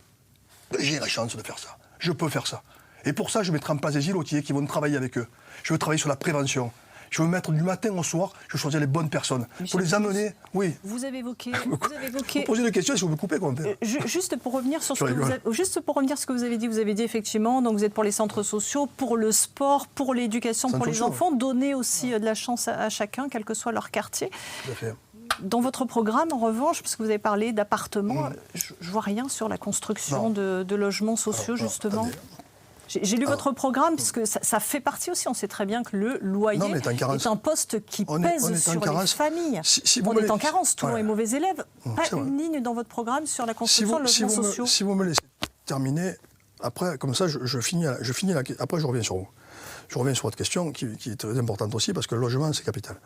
j'ai la chance de faire ça, je peux faire ça. Et pour ça, je mettrai en place des îlotiers qui vont travailler avec eux. Je veux travailler sur la prévention. Je veux mettre du matin au soir, je veux choisir les bonnes personnes. Il faut les amener, oui. Vous avez évoqué... Vous posez des questions, si vous me coupez, comment faire? Juste pour revenir sur ce que vous avez dit effectivement, donc vous êtes pour les centres sociaux, pour le sport, pour l'éducation, pour les enfants, donner aussi de la chance à chacun, quel que soit leur quartier. Tout à fait. Dans votre programme, en revanche, parce que vous avez parlé d'appartements, je ne vois rien sur la construction de logements sociaux, justement. J'ai lu votre programme, parce que ça fait partie aussi, on sait très bien que le loyer est un poste qui pèse sur les familles. On est en carence, Toulon est mauvais élève. Pas une ligne dans votre programme sur la construction de logements sociaux. Si vous me laissez terminer, après, comme ça, je finis après je reviens sur vous. Je reviens sur votre question, qui est très importante aussi, parce que le logement, c'est capital.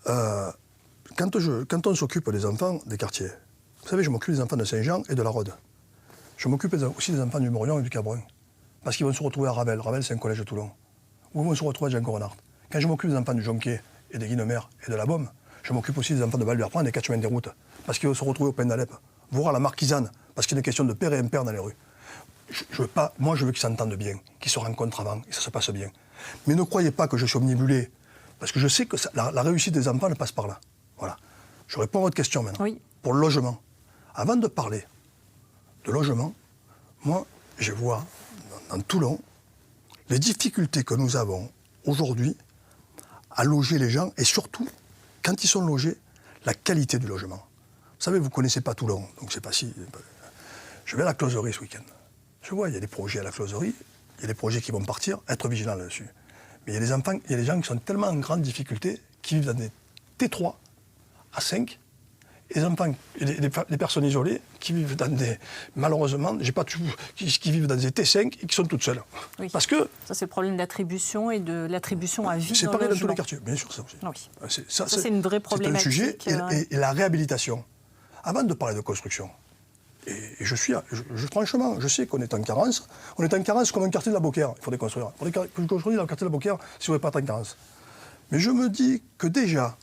Quand on s'occupe des enfants des quartiers, vous savez, je m'occupe des enfants de Saint-Jean et de la Rhôde. Je m'occupe aussi des enfants du Morillon et du Cabron. Parce qu'ils vont se retrouver à Ravel. Ravel, c'est un collège de Toulon. Ou ils vont se retrouver à Jean-Coronard. Quand je m'occupe des enfants du Jonquet et des Guinemer et de la Baume, je m'occupe aussi des enfants de Val-Berprand et des 4 chemins des routes. Parce qu'ils vont se retrouver au Pays d'Alep, voire à la Marquisane, parce qu'il y a une question de père et impair dans les rues. Moi, je veux qu'ils s'entendent bien, qu'ils se rencontrent avant, et ça se passe bien. Mais ne croyez pas que je suis omnibulé, parce que je sais que la réussite des enfants ne passe par là. Voilà. Je réponds à votre question maintenant. Oui. Pour le logement. Avant de parler de logement, moi, je vois dans Toulon les difficultés que nous avons aujourd'hui à loger les gens, et surtout, quand ils sont logés, la qualité du logement. Vous savez, vous ne connaissez pas Toulon, donc je ne sais pas si... Je vais à la closerie ce week-end. Je vois, il y a des projets à la closerie, il y a des projets qui vont partir, être vigilants là-dessus. Mais il y a des enfants, il y a des gens qui sont tellement en grande difficulté, qui vivent dans des T3 à 5, et des enfants, des personnes isolées qui vivent dans des, malheureusement, qui vivent dans des T5 et qui sont toutes seules. Oui. Parce que... Ça, c'est le problème d'attribution et de l'attribution à vie. C'est pareil dans tous les quartiers, bien sûr, ça aussi. Oui. Ça, c'est une vraie problématique. C'est un sujet, et la réhabilitation. Avant de parler de construction, et franchement, je sais qu'on est en carence. On est en carence comme un quartier de la Beaucaire. Il faut déconstruire. Il faut construire dans le quartier de la Beaucaire si on ne veut pas être en carence. Mais je me dis que déjà,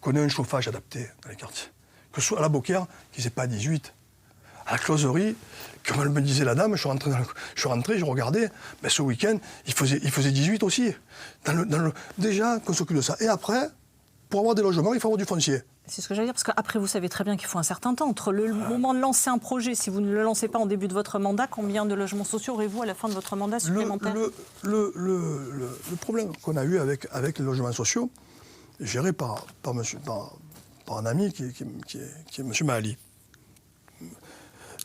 qu'on ait un chauffage adapté dans les quartiers. Que ce soit à la Beaucaire, qui n'est pas à 18. À la closerie, comme elle me disait la dame, je suis rentré, je regardais, mais ce week-end, il faisait 18 aussi. Déjà, qu'on s'occupe de ça. Et après, pour avoir des logements, il faut avoir du foncier. C'est ce que j'allais dire, parce qu'après, vous savez très bien qu'il faut un certain temps. Entre le moment de lancer un projet, si vous ne le lancez pas en début de votre mandat, combien de logements sociaux aurez-vous à la fin de votre mandat supplémentaire? Le problème qu'on a eu avec les logements sociaux, géré par un ami qui est M. Mahali,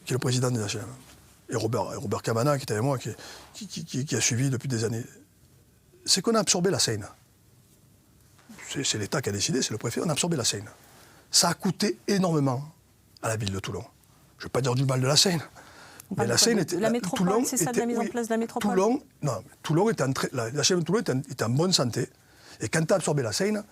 qui est le président des HLM, et Robert Cavana, qui est avec moi, qui a suivi depuis des années, c'est qu'on a absorbé la Seine. C'est l'État qui a décidé, c'est le préfet, on a absorbé la Seine. Ça a coûté énormément à la ville de Toulon. Je ne vais pas dire du mal de la Seine, Mais la Seine était... La métropole, c'est ça, de la mise en place de la métropole? Toulon était la chaîne de Toulon était en bonne santé. Et quand tu as absorbé la Seine,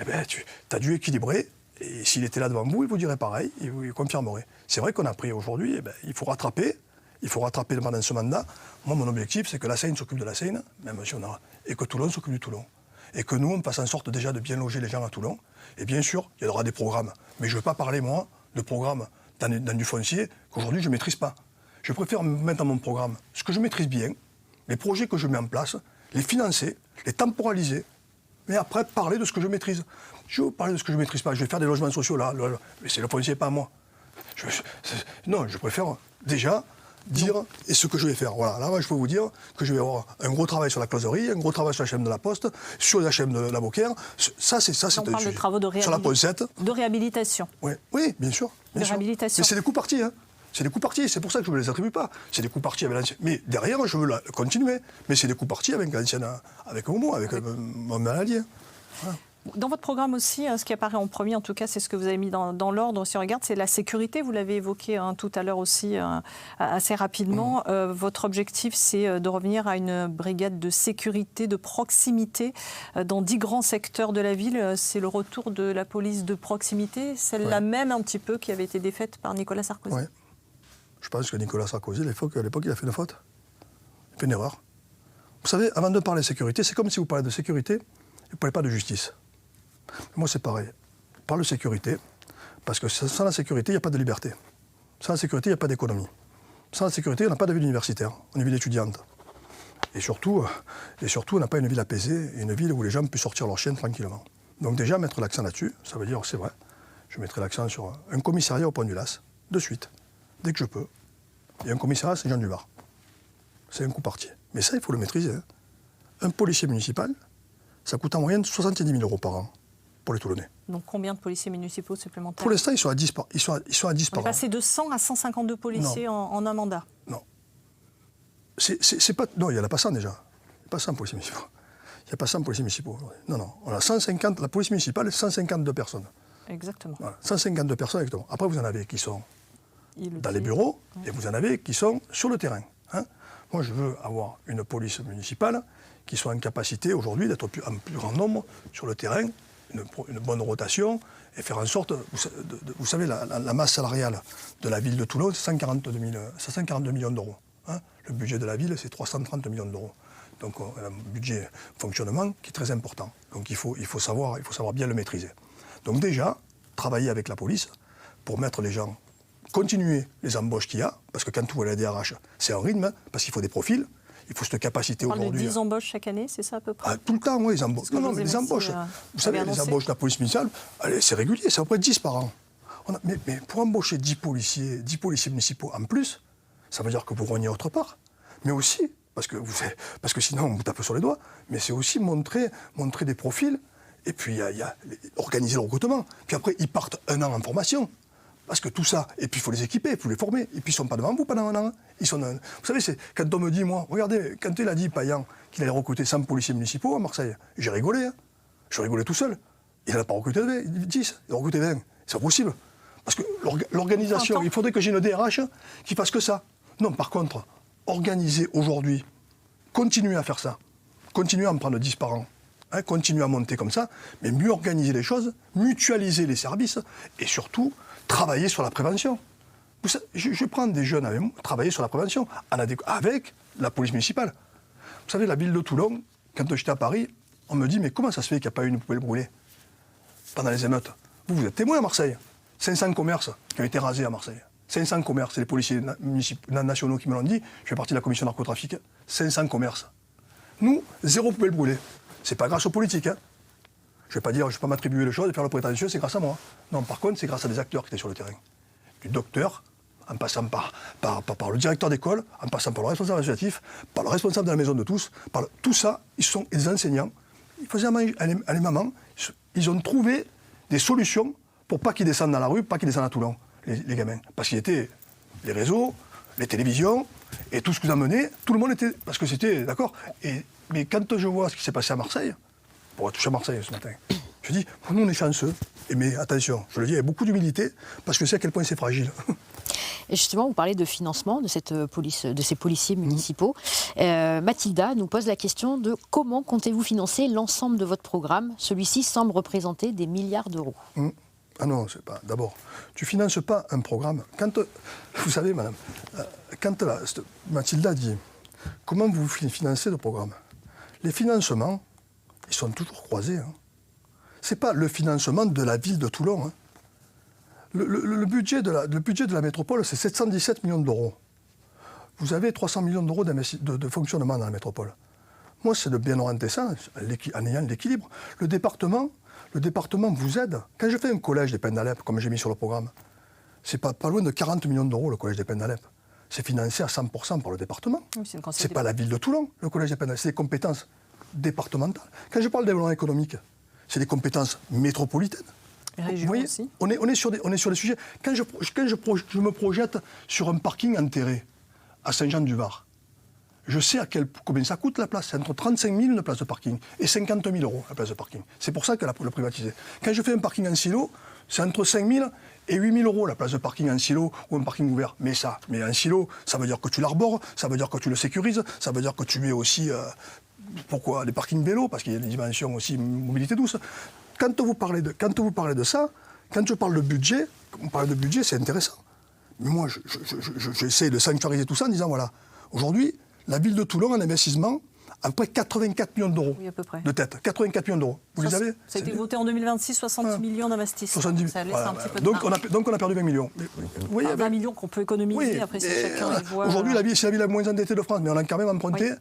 eh ben, tu as dû équilibrer. Et s'il était là devant vous, il vous dirait pareil, il vous confirmerait. C'est vrai qu'on a pris aujourd'hui, eh ben, il faut rattraper pendant ce mandat. Moi, mon objectif, c'est que la Seine s'occupe de la Seine, même si on a... et que Toulon s'occupe du Toulon. Et que nous, on fasse en sorte déjà de bien loger les gens à Toulon. Et bien sûr, il y aura des programmes. Mais je ne veux pas parler, moi, de programmes dans du foncier qu'aujourd'hui, je ne maîtrise pas. Je préfère mettre dans mon programme ce que je maîtrise bien, les projets que je mets en place, les financer, les temporaliser, mais après, parler de ce que je maîtrise. Je vais parler de ce que je ne maîtrise pas. Je vais faire des logements sociaux là, mais c'est le foncier, pas moi. Non, je préfère déjà dire et ce que je vais faire. Voilà, là, je peux vous dire que je vais avoir un gros travail sur la closerie, un gros travail sur la chaîne de la Poste, sur la chaîne de la Beaucaire. Ça, c'est on parle de travaux de sur la Poncette. De réhabilitation. Oui, bien sûr. De réhabilitation. Mais c'est des coûts partis, hein. C'est des coûts partis, c'est pour ça que je ne me les attribue pas. C'est des coûts partis avec l'ancien. Mais derrière, je veux continuer. Mais c'est des coûts partis avec l'ancienne, avec Homo, avec mon maladie. Voilà. Dans votre programme aussi, ce qui apparaît en premier, en tout cas, c'est ce que vous avez mis dans l'ordre, si on regarde, c'est la sécurité. Vous l'avez évoqué tout à l'heure aussi assez rapidement. Votre objectif, c'est de revenir à une brigade de sécurité, de proximité dans 10 grands secteurs de la ville. C'est le retour de la police de proximité, celle-là même un petit peu qui avait été défaite par Nicolas Sarkozy. Oui. Je pense que Nicolas Sarkozy, à l'époque, il a fait une faute. Il a fait une erreur. Vous savez, avant de parler de sécurité, c'est comme si vous parlez de sécurité et vous ne parlez pas de justice. Moi, c'est pareil. Je parle de sécurité, parce que sans la sécurité, il n'y a pas de liberté. Sans la sécurité, il n'y a pas d'économie. Sans la sécurité, on n'a pas de ville universitaire, on est une ville étudiante. Et surtout, on n'a pas une ville apaisée, une ville où les gens puissent sortir leurs chiens tranquillement. Donc déjà, mettre l'accent là-dessus, ça veut dire, c'est vrai, je mettrai l'accent sur un commissariat au Pont du Las, de suite, dès que je peux. Et un commissariat à Saint-Jean-du-Var. C'est un coup parti. Mais ça, il faut le maîtriser. Hein. Un policier municipal, ça coûte en moyenne 70 000 € par an pour les Toulonnais. Donc combien de policiers municipaux supplémentaires? Pour l'instant, ils sont à 10 par, On est passé de 100 à 152 policiers en un mandat. Non. C'est pas, non, il n'y en a pas 100 déjà. Il n'y a pas 100 policiers municipaux. Il n'y a pas 100 policiers municipaux. Non. On a 150, la police municipale, 152 personnes. Exactement. Voilà, 152 personnes exactement. Après, vous en avez qui sont dans les bureaux et vous en avez qui sont sur le terrain. Hein. Moi, je veux avoir une police municipale qui soit en capacité aujourd'hui d'être en plus grand nombre sur le terrain, une bonne rotation et faire en sorte, vous savez, la masse salariale de la ville de Toulon, c'est 142 millions d'euros. Hein. Le budget de la ville, c'est 330 millions d'euros. Donc, on a un budget fonctionnement qui est très important. Donc, il faut savoir bien le maîtriser. Donc, déjà, travailler avec la police pour mettre les gens, continuer les embauches qu'il y a, parce que quand tout est la DRH, c'est un rythme, parce qu'il faut des profils. Il faut cette capacité aujourd'hui. On parle de 10 embauches chaque année, c'est ça à peu près? Tout le temps, oui, les embauches. Non, mais les embauches. Vous savez, les embauches de la police municipale, c'est régulier, c'est à peu près 10 par an. Mais pour embaucher 10 policiers municipaux en plus, ça veut dire que vous rognez autre part. Mais aussi, parce que sinon on vous tape sur les doigts, mais c'est aussi montrer des profils, et puis il y a organiser le recrutement. Puis après, ils partent 1 an en formation. Parce que tout ça, et puis il faut les équiper, il faut les former, et puis ils ne sont pas devant vous pendant 1 an. Vous savez, quand on me dit, moi, regardez, quand il a dit, Payan, qu'il allait recruter 100 policiers municipaux à Marseille, j'ai rigolé, hein. Je rigolais tout seul. Il n'a pas recruté 10, il a recruté 20. C'est impossible. Parce que l'organisation, il faudrait que j'ai une DRH qui fasse que ça. Non, par contre, organiser aujourd'hui, continuer à faire ça, continuer à en prendre 10 par an, hein, continuer à monter comme ça, mais mieux organiser les choses, mutualiser les services, et surtout, travailler sur la prévention. Je prends des jeunes avec moi, travailler sur la prévention, avec la police municipale. Vous savez, la ville de Toulon, quand j'étais à Paris, on me dit, mais comment ça se fait qu'il n'y a pas eu une poubelle brûlée pendant les émeutes? Vous êtes témoin à Marseille. 500 commerces qui ont été rasés à Marseille. 500 commerces, c'est les policiers nationaux qui me l'ont dit. Je fais partie de la commission narcotrafic. 500 commerces. Nous, 0 poubelle brûlée. C'est pas grâce aux politiques, hein. Je ne vais pas m'attribuer les choses et faire le prétentieux, c'est grâce à moi. Non, par contre, c'est grâce à des acteurs qui étaient sur le terrain. Du docteur, en passant par le directeur d'école, en passant par le responsable associatif, par le responsable de la maison de tous, tout ça, ils sont des enseignants. Ils faisaient à les mamans, ils ont trouvé des solutions pour pas qu'ils descendent dans la rue, pas qu'ils descendent à Toulon, les gamins. Parce qu'il y était les réseaux, les télévisions, et tout ce que vous amenez, tout le monde était... Parce que c'était... D'accord. Mais quand je vois ce qui s'est passé à Marseille, pour toucher à Marseille ce matin, je dis, nous on est chanceux, mais attention, je le dis avec beaucoup d'humilité, parce que je sais à quel point c'est fragile. Et justement, vous parlez de financement de ces policiers municipaux. Mathilda nous pose la question de comment comptez-vous financer l'ensemble de votre programme ? Celui-ci semble représenter des milliards d'euros. Ah non, c'est pas. D'abord, tu finances pas un programme. Vous savez, madame, quand Mathilda dit comment vous financez le programme, les financements, ils sont toujours croisés. C'est pas le financement de la ville de Toulon. Le budget de la métropole, c'est 717 millions d'euros. Vous avez 300 millions d'euros de fonctionnement dans la métropole. Moi, c'est de bien orienter ça en ayant l'équilibre. Le département vous aide. Quand je fais un collège des Pins d'Alep, comme j'ai mis sur le programme, c'est pas loin de 40 millions d'euros le collège des Pins d'Alep. C'est financé à 100% par le département. Oui, c'est pas la ville de Toulon, le collège des Pins d'Alep. C'est des compétences départementales. Quand je parle de développement économique, c'est des compétences métropolitaines. Vous voyez, aussi. On est sur des sujets. Quand je me projette sur un parking enterré à Saint-Jean-du-Var, je sais combien ça coûte la place. C'est entre 35 000 une place de parking et 50 000 euros la place de parking. C'est pour ça qu'elle a le privatisé. Quand je fais un parking en silo, c'est entre 5 000 et 8 000 euros la place de parking en silo ou un parking ouvert. Mais en silo, ça veut dire que tu l'arbores, ça veut dire que tu le sécurises, ça veut dire que tu mets aussi pourquoi des parkings vélos, parce qu'il y a des dimensions aussi mobilité douce. Quand vous parlez de ça, quand je parle de budget, c'est intéressant. Mais moi, j'essaie de sanctuariser tout ça en disant voilà, aujourd'hui, la ville de Toulon, en investissement, à peu près 84 millions d'euros de tête. 84 millions d'euros. Vous les avez ? Ça a été voté en 70 millions d'investissements. Ça laisse un petit peu de donc on a perdu 20 millions. Oui, 20 millions qu'on peut économiser, après si chacun les voit. Aujourd'hui, c'est la ville la moins endettée de France, mais on a quand même emprunté,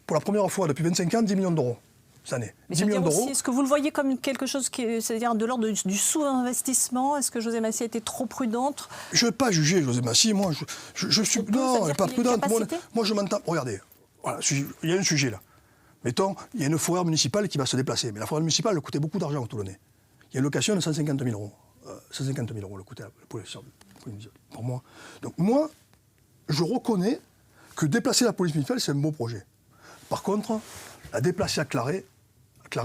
pour la première fois depuis 25 ans, 10 millions d'euros. Cette année. 10 millions d'euros. Est-ce que vous le voyez comme quelque chose c'est-à-dire de l'ordre du sous-investissement ? Est-ce que José Massy a été trop prudente ? Je ne veux pas juger José Massy. Moi, je suis... Non, elle n'est pas prudente. Moi, je m'entends... Regardez, voilà, il y a un sujet là. Mettons, il y a une fourrière municipale qui va se déplacer. Mais la fourrière municipale, elle coûtait beaucoup d'argent aux Toulonnais. Il y a une location de 150 000 euros. 150 000 euros, le coût pour moi. Donc moi, je reconnais que déplacer la police municipale, c'est un beau projet. Par contre, la déplacer à Claré,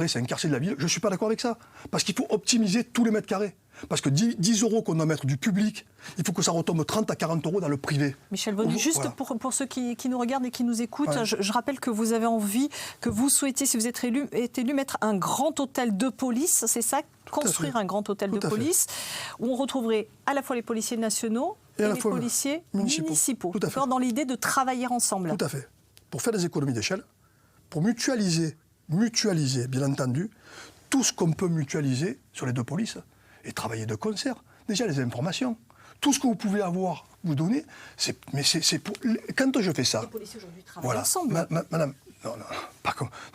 c'est un quartier de la ville. Je ne suis pas d'accord avec ça. Parce qu'il faut optimiser tous les mètres carrés. Parce que 10 euros qu'on doit mettre du public, il faut que ça retombe 30 à 40 euros dans le privé. Michel Bonus, juste voilà. pour ceux qui nous regardent et qui nous écoutent, ouais. je rappelle que vous avez envie, que vous souhaitez, si vous êtes élu, mettre un grand hôtel de police, c'est ça ? Construire un grand hôtel de police, où on retrouverait à la fois les policiers nationaux et les policiers municipaux. D'accord, dans l'idée de travailler ensemble. Tout à fait. Pour faire des économies d'échelle, pour mutualiser, bien entendu, tout ce qu'on peut mutualiser sur les deux polices et travailler de concert. Déjà, les informations. Tout ce que vous pouvez avoir, vous donner, c'est pour... Quand je fais ça... Les policiers aujourd'hui travaillent ensemble. Madame, non,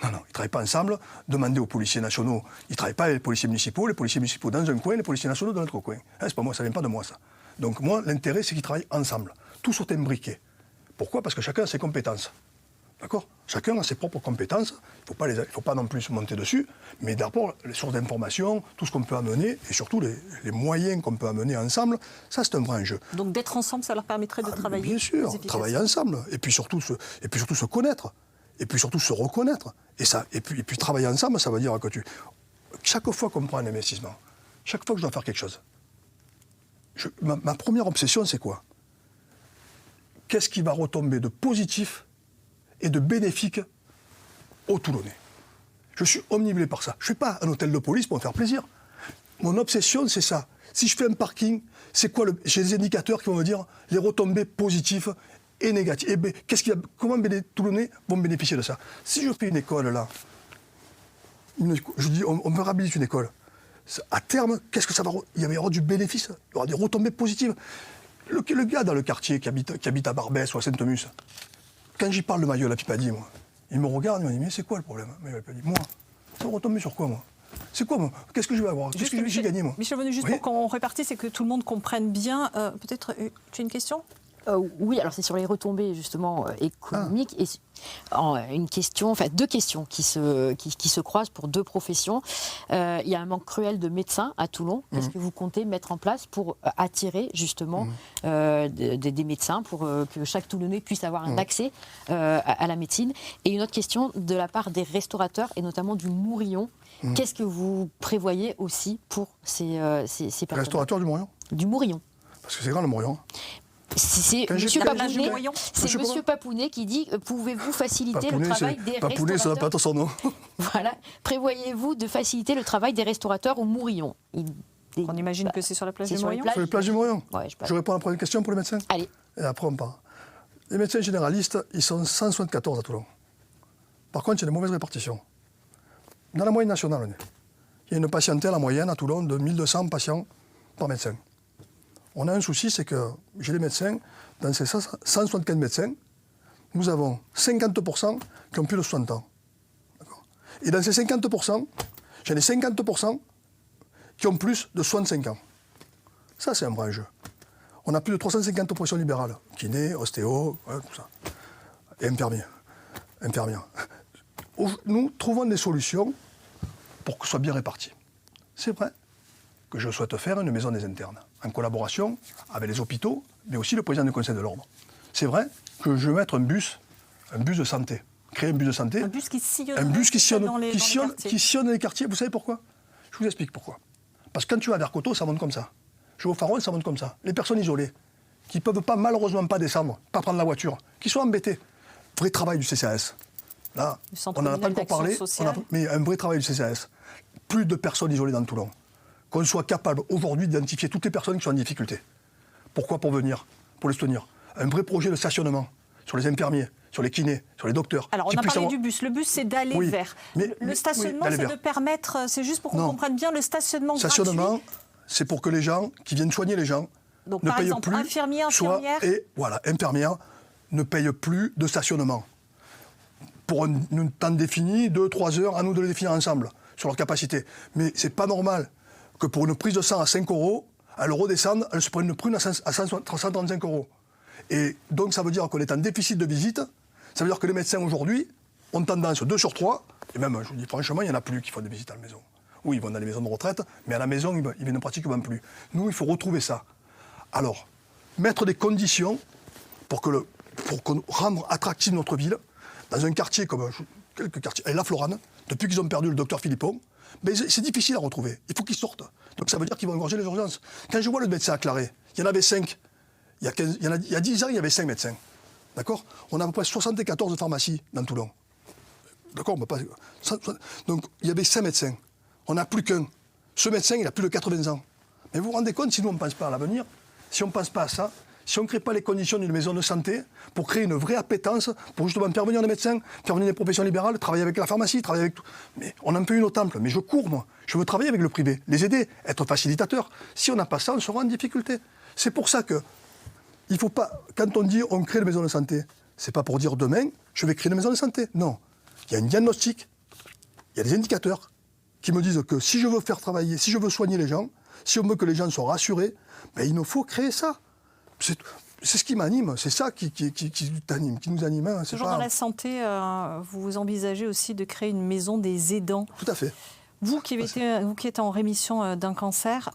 ils ne travaillent pas ensemble. Demandez aux policiers nationaux. Ils ne travaillent pas avec les policiers municipaux dans un coin, les policiers nationaux dans l'autre coin. C'est pas moi, ça ne vient pas de moi, ça. Donc moi, l'intérêt, c'est qu'ils travaillent ensemble. Tous sont imbriqués. Pourquoi ? Parce que chacun a ses compétences. D'accord ? Chacun a ses propres compétences, il ne faut pas non plus se monter dessus, mais d'abord, les sources d'information, tout ce qu'on peut amener, et surtout les moyens qu'on peut amener ensemble, ça c'est un vrai enjeu. Donc d'être ensemble, ça leur permettrait de travailler bien sûr, travailler ensemble, et puis surtout se connaître, et puis surtout se reconnaître. Et puis travailler ensemble, ça veut dire que chaque fois qu'on prend un investissement, chaque fois que je dois faire quelque chose, ma première obsession c'est quoi ? Qu'est-ce qui va retomber de positif et de bénéfique aux Toulonnais. Je suis omnibulé par ça. Je ne fais pas un hôtel de police pour me faire plaisir. Mon obsession, c'est ça. Si je fais un parking, c'est quoi j'ai des indicateurs qui vont me dire les retombées positives et négatives. Et comment les Toulonnais vont bénéficier de ça ? Si je fais une école là, je dis on me réhabilite une école. À terme, qu'est-ce que ça va ? Il va y avoir du bénéfice. Il y aura des retombées positives. Le gars dans le quartier qui habite à Barbès ou à Sainte-Musse, quand j'y parle de Maillot la Pipadie, moi, il me regarde, il me dit mais c'est quoi le problème ? Maillot la Pipadie, moi, ça va retomber sur quoi, moi ? C'est quoi, moi ? Qu'est-ce que je vais avoir ? Qu'est-ce que j'ai gagné, moi ? Michel Bonus, juste pour qu'on répartisse et que tout le monde comprenne bien, peut-être, tu as une question ? Oui, alors c'est sur les retombées justement économiques et deux questions qui se croisent pour deux professions. Il y a un manque cruel de médecins à Toulon. Qu'est-ce que vous comptez mettre en place pour attirer justement des médecins pour que chaque Toulonnais puisse avoir un accès à la médecine ? Et une autre question de la part des restaurateurs et notamment du Mourillon. Qu'est-ce que vous prévoyez aussi pour ces personnes ? Les restaurateurs du Mourillon ? Du Mourillon. Parce que c'est grand le Mourillon. C'est Monsieur Papounet qui dit pouvez-vous faciliter le travail des restaurateurs? Papounet, ça n'a pas son nom. Voilà. Prévoyez-vous de faciliter le travail des restaurateurs au Mourillon? On imagine que c'est sur la plage du Mourillon. Sur la plage du Mourillon. Ouais, je réponds à la première question pour les médecins. Allez. Et après, on part. Les médecins généralistes, ils sont 174 à Toulon. Par contre, il y a des mauvaises répartitions. Dans la moyenne nationale, il y a une patientèle en moyenne à Toulon de 1200 patients par médecin. On a un souci, c'est que j'ai les médecins, dans ces 175 médecins, nous avons 50% qui ont plus de 60 ans. Et dans ces 50%, j'en ai 50% qui ont plus de 65 ans. Ça, c'est un vrai enjeu. On a plus de 350 professions libérales, kinés, ostéo, tout ça. Et infirmières. Nous trouvons des solutions pour que ce soit bien réparti. C'est vrai que je souhaite faire une maison des internes, en collaboration avec les hôpitaux, mais aussi le président du Conseil de l'Ordre. C'est vrai que je veux mettre un bus de santé, créer un bus de santé. Un bus qui sillonne, dans les quartiers. Vous savez pourquoi? Je vous explique pourquoi. Parce que quand tu vas vers Coteau, ça monte comme ça. Je vais au Faron, ça monte comme ça. Les personnes isolées, qui ne peuvent pas, malheureusement pas descendre, pas prendre la voiture, qui sont embêtées. Vrai travail du CCAS. Là, on n'en a pas encore parlé, mais un vrai travail du CCAS. Plus de personnes isolées dans Toulon. Qu'on soit capable aujourd'hui d'identifier toutes les personnes qui sont en difficulté. Pourquoi? Pour venir, pour les soutenir. Un vrai projet de stationnement sur les infirmiers, sur les kinés, sur les docteurs. Alors on a parlé du bus. Le bus, c'est d'aller vers. Le stationnement, c'est de permettre, c'est juste pour qu'on comprenne bien le stationnement gratuit. Stationnement, c'est pour que les gens qui viennent soigner les gens donc, ne par payent exemple, plus. Infirmière. Et voilà, infirmière ne paye plus de stationnement. Pour un temps défini, 2-3 heures, à nous de le définir ensemble, sur leur capacité. Mais c'est pas normal que pour une prise de sang à 5 €, elle redescende, elle se prenne une prune à 135 €. Et donc ça veut dire qu'on est en déficit de visite, ça veut dire que les médecins aujourd'hui ont tendance 2 sur 3, et même, je vous dis franchement, il n'y en a plus qui font des visites à la maison. Oui, ils vont dans les maisons de retraite, mais à la maison, ils viennent pratiquement plus. Nous, il faut retrouver ça. Alors, mettre des conditions pour rendre attractive notre ville, dans un quartier comme quelques quartiers, La Florane, depuis qu'ils ont perdu le docteur Philippon, mais c'est difficile à retrouver. Il faut qu'ils sortent. Donc ça veut dire qu'ils vont engorger les urgences. Quand je vois le médecin à Claré, il y en avait 5. Il y a 10 ans, il y avait 5 médecins. D'accord? On a à peu près 74 pharmacies dans Toulon. D'accord? Donc il y avait 5 médecins. On n'a plus qu'un. Ce médecin, il a plus de 80 ans. Mais vous vous rendez compte, si nous on ne pense pas à l'avenir, si on ne pense pas à ça, si on ne crée pas les conditions d'une maison de santé pour créer une vraie appétence, pour justement faire venir les médecins, faire venir les professions libérales, travailler avec la pharmacie, travailler avec tout. Mais on en fait une au temple. Mais je cours, moi. Je veux travailler avec le privé, les aider, être facilitateur. Si on n'a pas ça, on sera en difficulté. C'est pour ça que il faut pas, quand on dit on crée une maison de santé, c'est pas pour dire demain, je vais créer une maison de santé. Non. Il y a un diagnostic, il y a des indicateurs qui me disent que si je veux faire travailler, si je veux soigner les gens, si on veut que les gens soient rassurés, ben il nous faut créer ça. C'est ce qui m'anime, c'est ça qui nous anime. Hein, toujours dans la santé, vous envisagez aussi de créer une maison des aidants. Tout à fait. Vous qui êtes en rémission d'un cancer,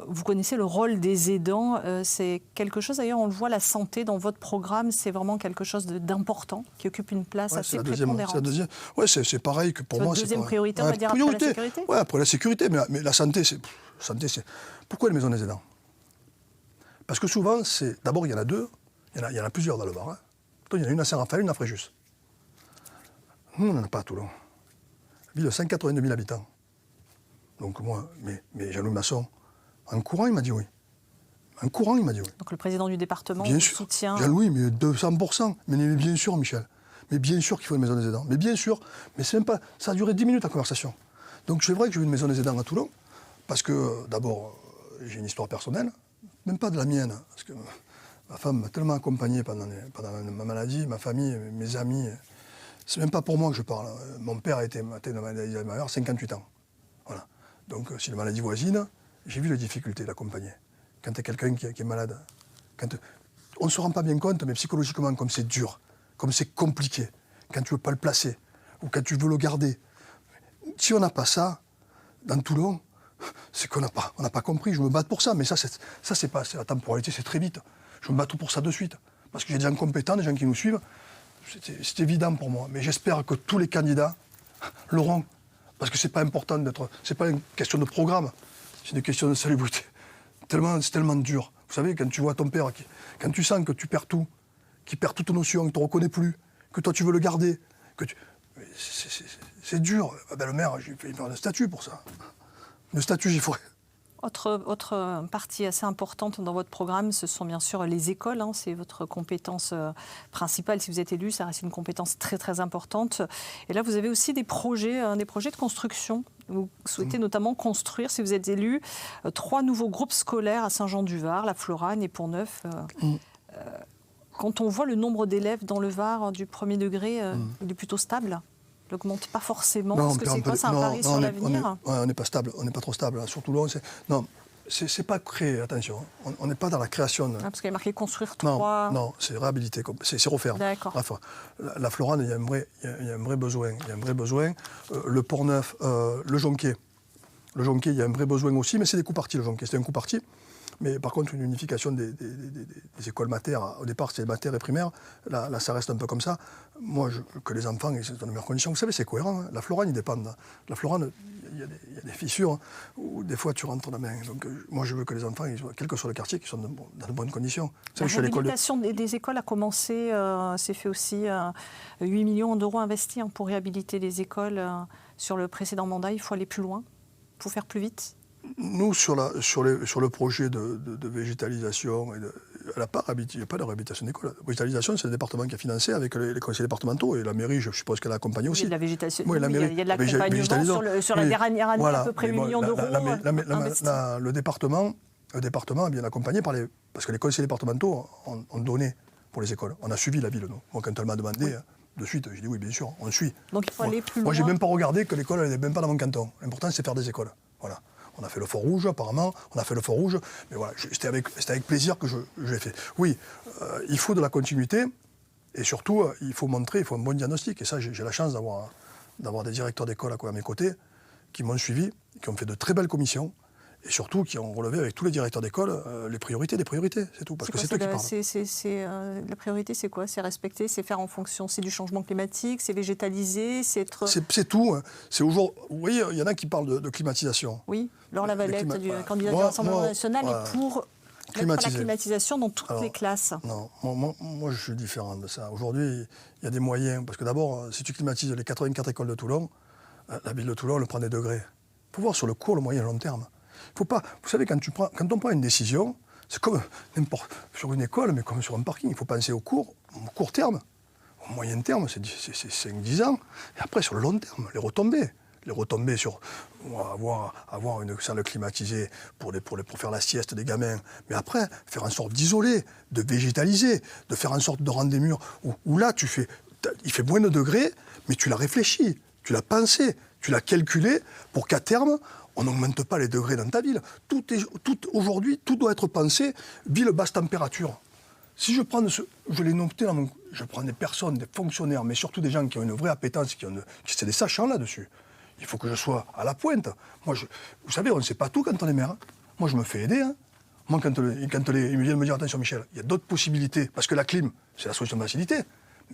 vous connaissez le rôle des aidants. C'est quelque chose, d'ailleurs, on le voit, la santé dans votre programme, c'est vraiment quelque chose d'important, qui occupe une place assez prépondérante. C'est pareil que pour moi. C'est deuxième priorité, on va dire, après la sécurité. Oui, après la sécurité, mais la santé, c'est... Pourquoi les maisons des aidants? Parce que souvent, d'abord, il y en a 2, il y en a plusieurs dans le Var. Hein. Il y en a une à Saint-Raphaël, une à Fréjus. Nous, on n'en a pas à Toulon. Ville de 182 000 habitants. Donc moi, mais Jean-Louis Masson, en courant, il m'a dit oui. En courant, il m'a dit oui. Donc le président du département bien vous sûr. soutient. Jean-Louis, mais 200%. Mais bien sûr, Michel. Mais bien sûr qu'il faut une maison des aidants. Mais bien sûr. Mais c'est même pas. Ça a duré 10 minutes la conversation. Donc c'est vrai que je veux une maison des aidants à Toulon. Parce que d'abord, j'ai une histoire personnelle. Même pas de la mienne. Parce que ma femme m'a tellement accompagné pendant ma maladie, ma famille, mes amis. C'est même pas pour moi que je parle. Mon père a été atteint de maladie d'Alzheimer à 58 ans. Voilà. Donc, c'est une maladie voisine. J'ai vu les difficultés d'accompagner. Quand tu es quelqu'un qui est malade, on ne se rend pas bien compte, mais psychologiquement, comme c'est dur, comme c'est compliqué, quand tu ne veux pas le placer, ou quand tu veux le garder. Si on n'a pas ça, dans Toulon, c'est qu'on n'a pas compris. Je me bats pour ça, mais ça c'est pas la temporalité, c'est très vite. Je me bats tout pour ça de suite. Parce que j'ai des gens compétents, des gens qui nous suivent. C'est évident pour moi. Mais j'espère que tous les candidats l'auront. Parce que c'est pas important d'être. C'est pas une question de programme, c'est une question de salubrité. C'est tellement dur. Vous savez, quand tu vois ton père, quand tu sens que tu perds tout, qu'il perd toute notion, qu'il ne te reconnaît plus, que toi tu veux le garder, c'est dur. Le maire, j'ai fait une statue pour ça. Une statue, j'y ferai. Autre partie assez importante dans votre programme, ce sont bien sûr les écoles. C'est votre compétence principale. Si vous êtes élu, ça reste une compétence très très importante. Et là, vous avez aussi des projets de construction. Vous souhaitez notamment construire, si vous êtes élu, 3 nouveaux groupes scolaires à Saint-Jean-du-Var, la Florane et Pont-Neuf. Quand on voit le nombre d'élèves dans le Var du premier degré, il est plutôt stable. Il n'augmente pas forcément. Est-ce que c'est quoi? C'est un pari sur l'avenir? On n'est pas stable, on n'est pas trop stable. Surtout là, c'est pas créer, attention. On n'est pas dans la création. Parce qu'il y a marqué construire 3. Non, c'est réhabiliter, c'est refaire. D'accord. Enfin, la Florane, il y a un vrai besoin. Il y a un vrai besoin. Le Port-Neuf, le Jonquier. Le Jonquier, il y a un vrai besoin aussi, mais c'est des coups partis, le Jonquier. C'est un coup parti. Mais par contre, une unification des écoles maternes, au départ, c'est maternes et primaires. Là, ça reste un peu comme ça. Moi, que les enfants ils sont dans les meilleures conditions. Vous savez, c'est cohérent. La Florane, ils dépendent. La Florane, il y a des fissures où des fois, tu rentres la main. Donc, moi, je veux que les enfants, quel que soit le quartier, qu'ils soient dans de bonnes conditions. La réhabilitation des écoles a commencé, c'est fait aussi 8 millions d'euros investis pour réhabiliter les écoles sur le précédent mandat. Il faut aller plus loin, il faut faire plus vite. Nous, sur le projet de végétalisation, il n'y a pas de réhabilitation d'école. La végétalisation, c'est le département qui a financé avec les conseils départementaux et la mairie, je suppose qu'elle a accompagné aussi. Il y a de la végétation. Oui, il y a de l'accompagnement sur la dernière année, à peu près 8 millions d'euros. Le département est bien accompagné parce que les conseils départementaux ont donné pour les écoles. On a suivi la ville, nous. Moi, quand elle m'a demandé, de suite, j'ai dit oui, bien sûr, on suit. Donc il faut aller plus loin. Moi, je n'ai même pas regardé que l'école n'était même pas dans mon canton. L'important, c'est faire des écoles. Voilà. On a fait le Fort Rouge, apparemment. On a fait le Fort Rouge. Mais voilà, c'était avec plaisir que je l'ai fait. Oui, il faut de la continuité. Et surtout, il faut un bon diagnostic. Et ça, j'ai la chance d'avoir des directeurs d'école à mes côtés qui m'ont suivi, qui ont fait de très belles commissions. Et surtout, qui ont relevé avec tous les directeurs d'école les priorités des priorités. C'est tout. Parce que c'est eux qui parlent. La priorité, c'est quoi? C'est respecter, c'est faire en fonction. C'est du changement climatique, c'est végétaliser, c'est être... C'est tout. C'est aujourd'hui... Vous voyez, il y en a qui parlent de climatisation. Oui, Laure Lavalette, du candidat du Rassemblement national, est pour mettre la climatisation dans toutes les classes. Non, moi, je suis différent de ça. Aujourd'hui, il y a des moyens. Parce que d'abord, si tu climatises les 84 écoles de Toulon, la ville de Toulon, elle prend des degrés. Il faut voir sur le court, le moyen et le long terme. Faut pas, vous savez, quand on prend une décision, c'est comme n'importe sur une école, mais comme sur un parking. Il faut penser au court terme. Au moyen terme, c'est 5-10 ans. Et après, sur le long terme, les retombées sur avoir une salle climatisée pour faire la sieste des gamins. Mais après, faire en sorte d'isoler, de végétaliser, de faire en sorte de rendre des murs où là, il fait moins de degrés, mais tu l'as réfléchi, tu l'as pensé, tu l'as calculé pour qu'à terme, on n'augmente pas les degrés dans ta ville. Aujourd'hui, tout doit être pensé ville basse température. Si je l'ai noté je prends des personnes, des fonctionnaires, mais surtout des gens qui ont une vraie appétence, qui c'est des sachants là-dessus. Il faut que je sois à la pointe. Moi, vous savez, on ne sait pas tout quand on est maire. Moi, je me fais aider. Moi, quand ils viennent me dire, attention Michel, il y a d'autres possibilités, parce que la clim, c'est la solution de facilité.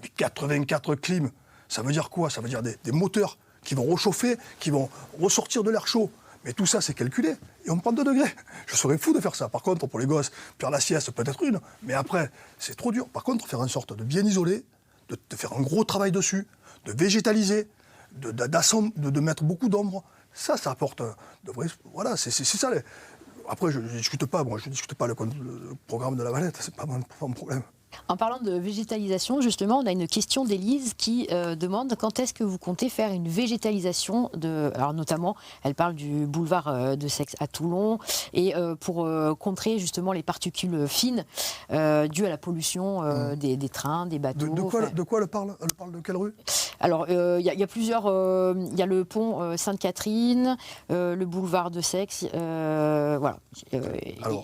Mais 84 clims, ça veut dire quoi? Ça veut dire des moteurs qui vont réchauffer, qui vont ressortir de l'air chaud. Mais tout ça, c'est calculé. Et on prend 2 degrés. Je serais fou de faire ça. Par contre, pour les gosses, faire la sieste, peut-être une. Mais après, c'est trop dur. Par contre, faire en sorte de bien isoler, de faire un gros travail dessus, de végétaliser, de mettre beaucoup d'ombre, ça apporte de vrais... Voilà, c'est ça. Après, je ne discute pas. Moi, je ne discute pas le programme de Lavalette. C'est pas mon problème. En parlant de végétalisation, justement, on a une question d'Élise qui demande quand est-ce que vous comptez faire une végétalisation alors notamment, elle parle du boulevard de Seix à Toulon, et pour contrer justement les particules fines dues à la pollution des trains, des bateaux. De quoi elle parle? Elle parle de quelle rue? Alors, il y a plusieurs... Il y a le pont Sainte-Catherine, le boulevard de Seix, voilà. Alors,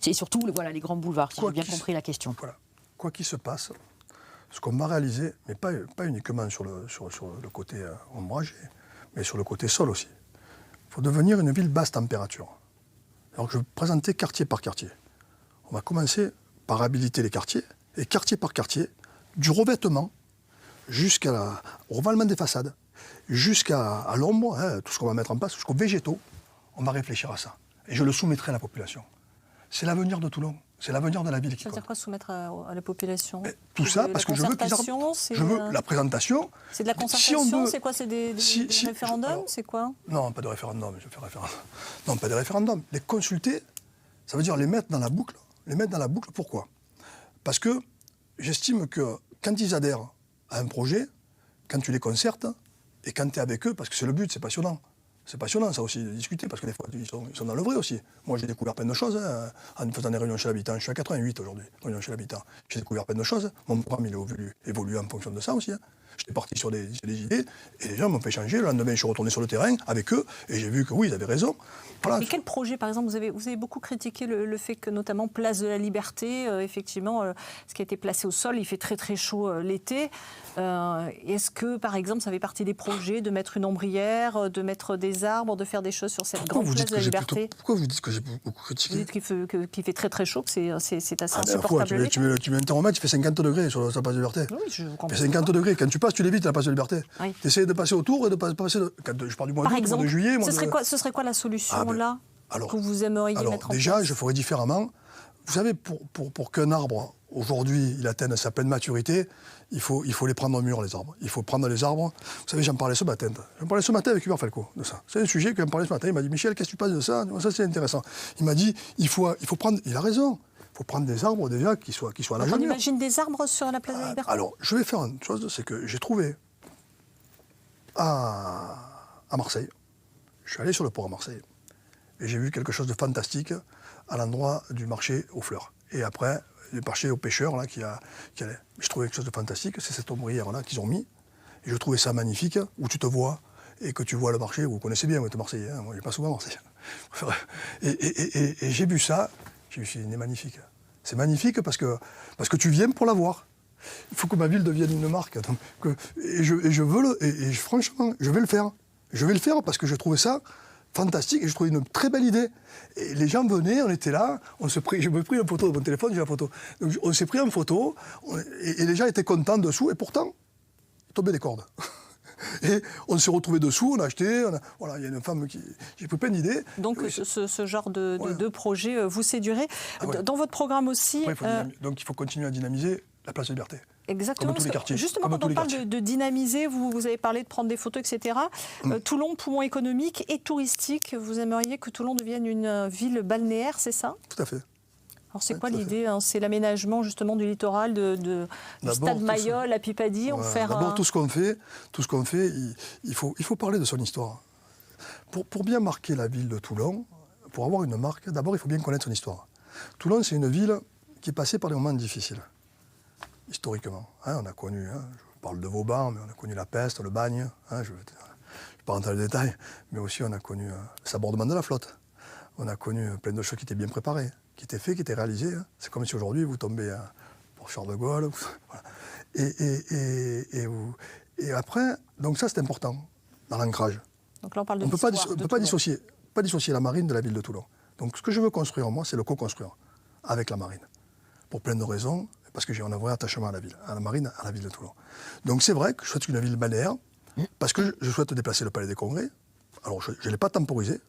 c'est surtout les grands boulevards, si j'ai bien compris la question. Voilà. Quoi qu'il se passe, ce qu'on va réaliser, mais pas uniquement sur le côté ombragé, mais sur le côté sol aussi. Il faut devenir une ville basse température. Alors je vais présenter quartier par quartier. On va commencer par réhabiliter les quartiers, et quartier par quartier, du revêtement jusqu'au ravalement des façades, jusqu'à l'ombre, tout ce qu'on va mettre en place, jusqu'aux végétaux, on va réfléchir à ça. Et je le soumettrai à la population. c'est l'avenir de Toulon. C'est l'avenir de la ville qui Ça veut compte. dire quoi, soumettre à la population? Tout ça parce que je veux qu'ils je veux la présentation. C'est de la concertation, c'est quoi? C'est des référendums, alors, c'est quoi? Non, pas de référendum, je fais référendum. Non, pas de référendum. Les consulter, ça veut dire les mettre dans la boucle. Les mettre dans la boucle, pourquoi? Parce que j'estime que quand ils adhèrent à un projet, quand tu les concertes, et quand tu es avec eux, parce que c'est le but, c'est passionnant. C'est passionnant, ça aussi, de discuter, parce que des fois, ils sont dans le vrai aussi. Moi, j'ai découvert plein de choses en faisant des réunions chez l'habitant. Je suis à 88 aujourd'hui, réunions chez l'habitant. J'ai découvert plein de choses. Mon programme, il a évolué en fonction de ça aussi. J'étais parti sur des idées, et les gens m'ont fait changer. Le lendemain, je suis retourné sur le terrain avec eux, et j'ai vu que oui, ils avaient raison. Voilà. Et quel projet, par exemple, vous avez beaucoup critiqué le fait que, notamment, Place de la Liberté, effectivement, ce qui a été placé au sol, il fait très très chaud l'été. Est-ce que, par exemple, ça fait partie des projets de mettre une ombrière, de mettre des arbres, de faire des choses sur cette grande place de la Liberté? Pourquoi vous dites que j'ai beaucoup critiqué? Vous dites qu'il fait très très chaud, que c'est assez insupportable. Tu mets un thermomètre, il fait 50 degrés sur la place de Liberté. Oui, je comprends. Il fait 50 degrés. Quand tu passes, tu l'évites, la place de Liberté. Oui. Tu essaies de passer autour et de passer... Quand je pars du mois d'août, mois de juillet... Ce serait quoi la solution là que vous aimeriez mettre en place? Déjà, je ferais différemment. Vous savez, pour qu'un arbre, aujourd'hui, il atteigne sa pleine maturité, il faut les prendre au mur, les arbres. Il faut prendre les arbres. Vous savez, j'en parlais ce matin. Avec Hubert Falco, de ça. C'est un sujet que j'en parlais ce matin. Il m'a dit, Michel, qu'est-ce que tu penses de ça? Ça, c'est intéressant. Il m'a dit, il faut prendre... Il a raison. Il faut prendre des arbres, déjà, qui soient à la On jaunure. imagine des arbres sur la place de la Liberté? Alors, je vais faire une chose, c'est que j'ai trouvé à Marseille, je suis allé sur le port à Marseille, et j'ai vu quelque chose de fantastique à l'endroit du marché aux fleurs. Et après, le marché aux pêcheurs, là, qui allait. Je trouvais quelque chose de fantastique, c'est cette ombrière-là qu'ils ont mis, et je trouvais ça magnifique, où tu te vois, et que tu vois le marché, vous connaissez bien, vous êtes Marseillais, hein, moi je vais pas souvent à Marseille. Et j'ai vu ça, j'ai dit, c'est magnifique. C'est magnifique parce que tu viens pour la voir. Il faut que ma ville devienne une marque. Franchement, je vais le faire. Je vais le faire parce que je trouvais ça fantastique et je trouvais une très belle idée. Et les gens venaient, on était là, je me pris une photo de mon téléphone, j'ai la photo. Donc on s'est pris en photo et les gens étaient contents dessous et pourtant, il tombait des cordes. Et on s'est retrouvés dessous, on a acheté, voilà, il y a une femme qui... J'ai pris plein d'idées. Donc ce genre de projet vous séduirait. Ouais. Dans votre programme aussi... Après, donc il faut continuer à dynamiser la place de Liberté. Exactement. Comme tous les quartiers. Justement, quand on parle de dynamiser, vous avez parlé de prendre des photos, etc. Toulon, poumon économique et touristique, vous aimeriez que Toulon devienne une ville balnéaire, c'est ça? Tout à fait. Alors c'est quoi l'idée? C'est l'aménagement justement du littoral, du stade Mayol à Pipadie. D'abord, tout ce qu'on fait, il faut parler de son histoire. Pour bien marquer la ville de Toulon, pour avoir une marque, d'abord il faut bien connaître son histoire. Toulon, c'est une ville qui est passée par des moments difficiles, historiquement. On a connu, je parle de Vauban, mais on a connu la peste, le bagne, je ne vais pas rentrer dans les détails, mais aussi on a connu le sabordement de la flotte. On a connu plein de choses qui étaient bien préparées, qui étaient faites, qui étaient réalisées. C'est comme si aujourd'hui vous tombez pour Charles de Gaulle. Voilà. Et après, donc ça c'est important, dans l'ancrage. Donc là on parle de on ne peut pas dissocier la marine de la ville de Toulon. Donc ce que je veux construire, moi, c'est le co-construire avec la marine. Pour plein de raisons, parce que j'ai un vrai attachement à la ville, à la marine, à la ville de Toulon. Donc c'est vrai que je souhaite une ville balnéaire, parce que je souhaite déplacer le Palais des Congrès. Alors, je ne l'ai pas temporalisé,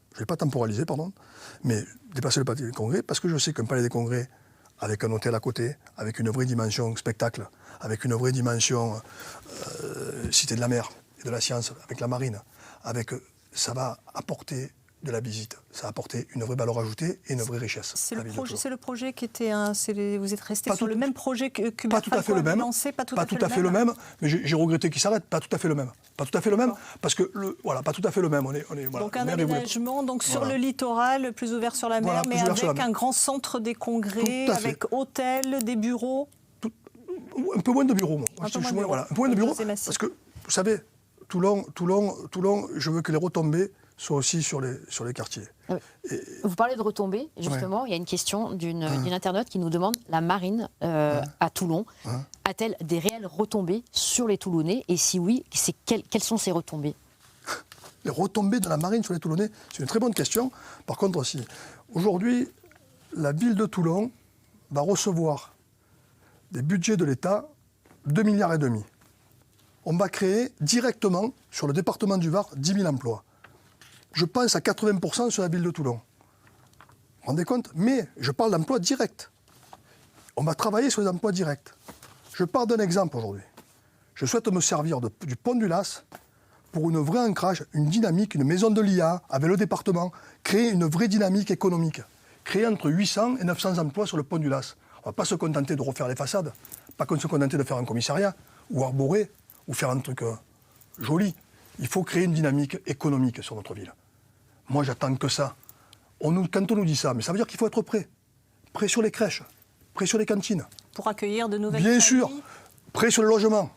mais déplacer le Palais des Congrès, parce que je sais qu'un Palais des Congrès, avec un hôtel à côté, avec une vraie dimension spectacle, avec une vraie dimension cité de la mer et de la science, avec la marine, ça va apporter de la visite, ça va apporter une vraie valeur ajoutée et une vraie richesse. C'est le projet qui était... vous êtes resté sur le même projet que pas tout à fait le même, lancé, pas tout à fait le même, mais j'ai regretté qu'il s'arrête, pas tout à fait le même. Pas tout à fait le même, parce que, pas tout à fait le même. Donc un aménagement sur le littoral, plus ouvert sur la mer, mais avec un grand centre des congrès, avec hôtel, des bureaux. Un peu moins de bureaux, moi. Un peu moins de bureaux, parce que, vous savez, Toulon, je veux que les retombées soient aussi sur les quartiers. Oui. Vous parlez de retombées, justement, il y a une question d'une internaute qui nous demande, la marine à Toulon, a-t-elle des réelles retombées sur les Toulonnais? Et si oui, quelles sont ces retombées? Les retombées de la marine sur les Toulonnais, c'est une très bonne question. Par contre aussi, aujourd'hui, la ville de Toulon va recevoir des budgets de l'État 2,5 milliards. On va créer directement, sur le département du Var, 10 000 emplois. Je pense à 80% sur la ville de Toulon. vous vous rendez compte? Mais je parle d'emploi direct. On va travailler sur les emplois directs. Je pars d'un exemple aujourd'hui. Je souhaite me servir du pont du Las pour un vrai ancrage, une dynamique, une maison de l'IA avec le département, créer une vraie dynamique économique, créer entre 800 et 900 emplois sur le pont du Las. On ne va pas se contenter de refaire les façades, pas se contenter de faire un commissariat, ou arborer, ou faire un truc joli. Il faut créer une dynamique économique sur notre ville. Moi, j'attends que ça. Quand on nous dit ça, mais ça veut dire qu'il faut être prêt. Prêt sur les crèches, prêt sur les cantines. Pour accueillir de nouvelles Bien familles. sûr, prêt sur le logement.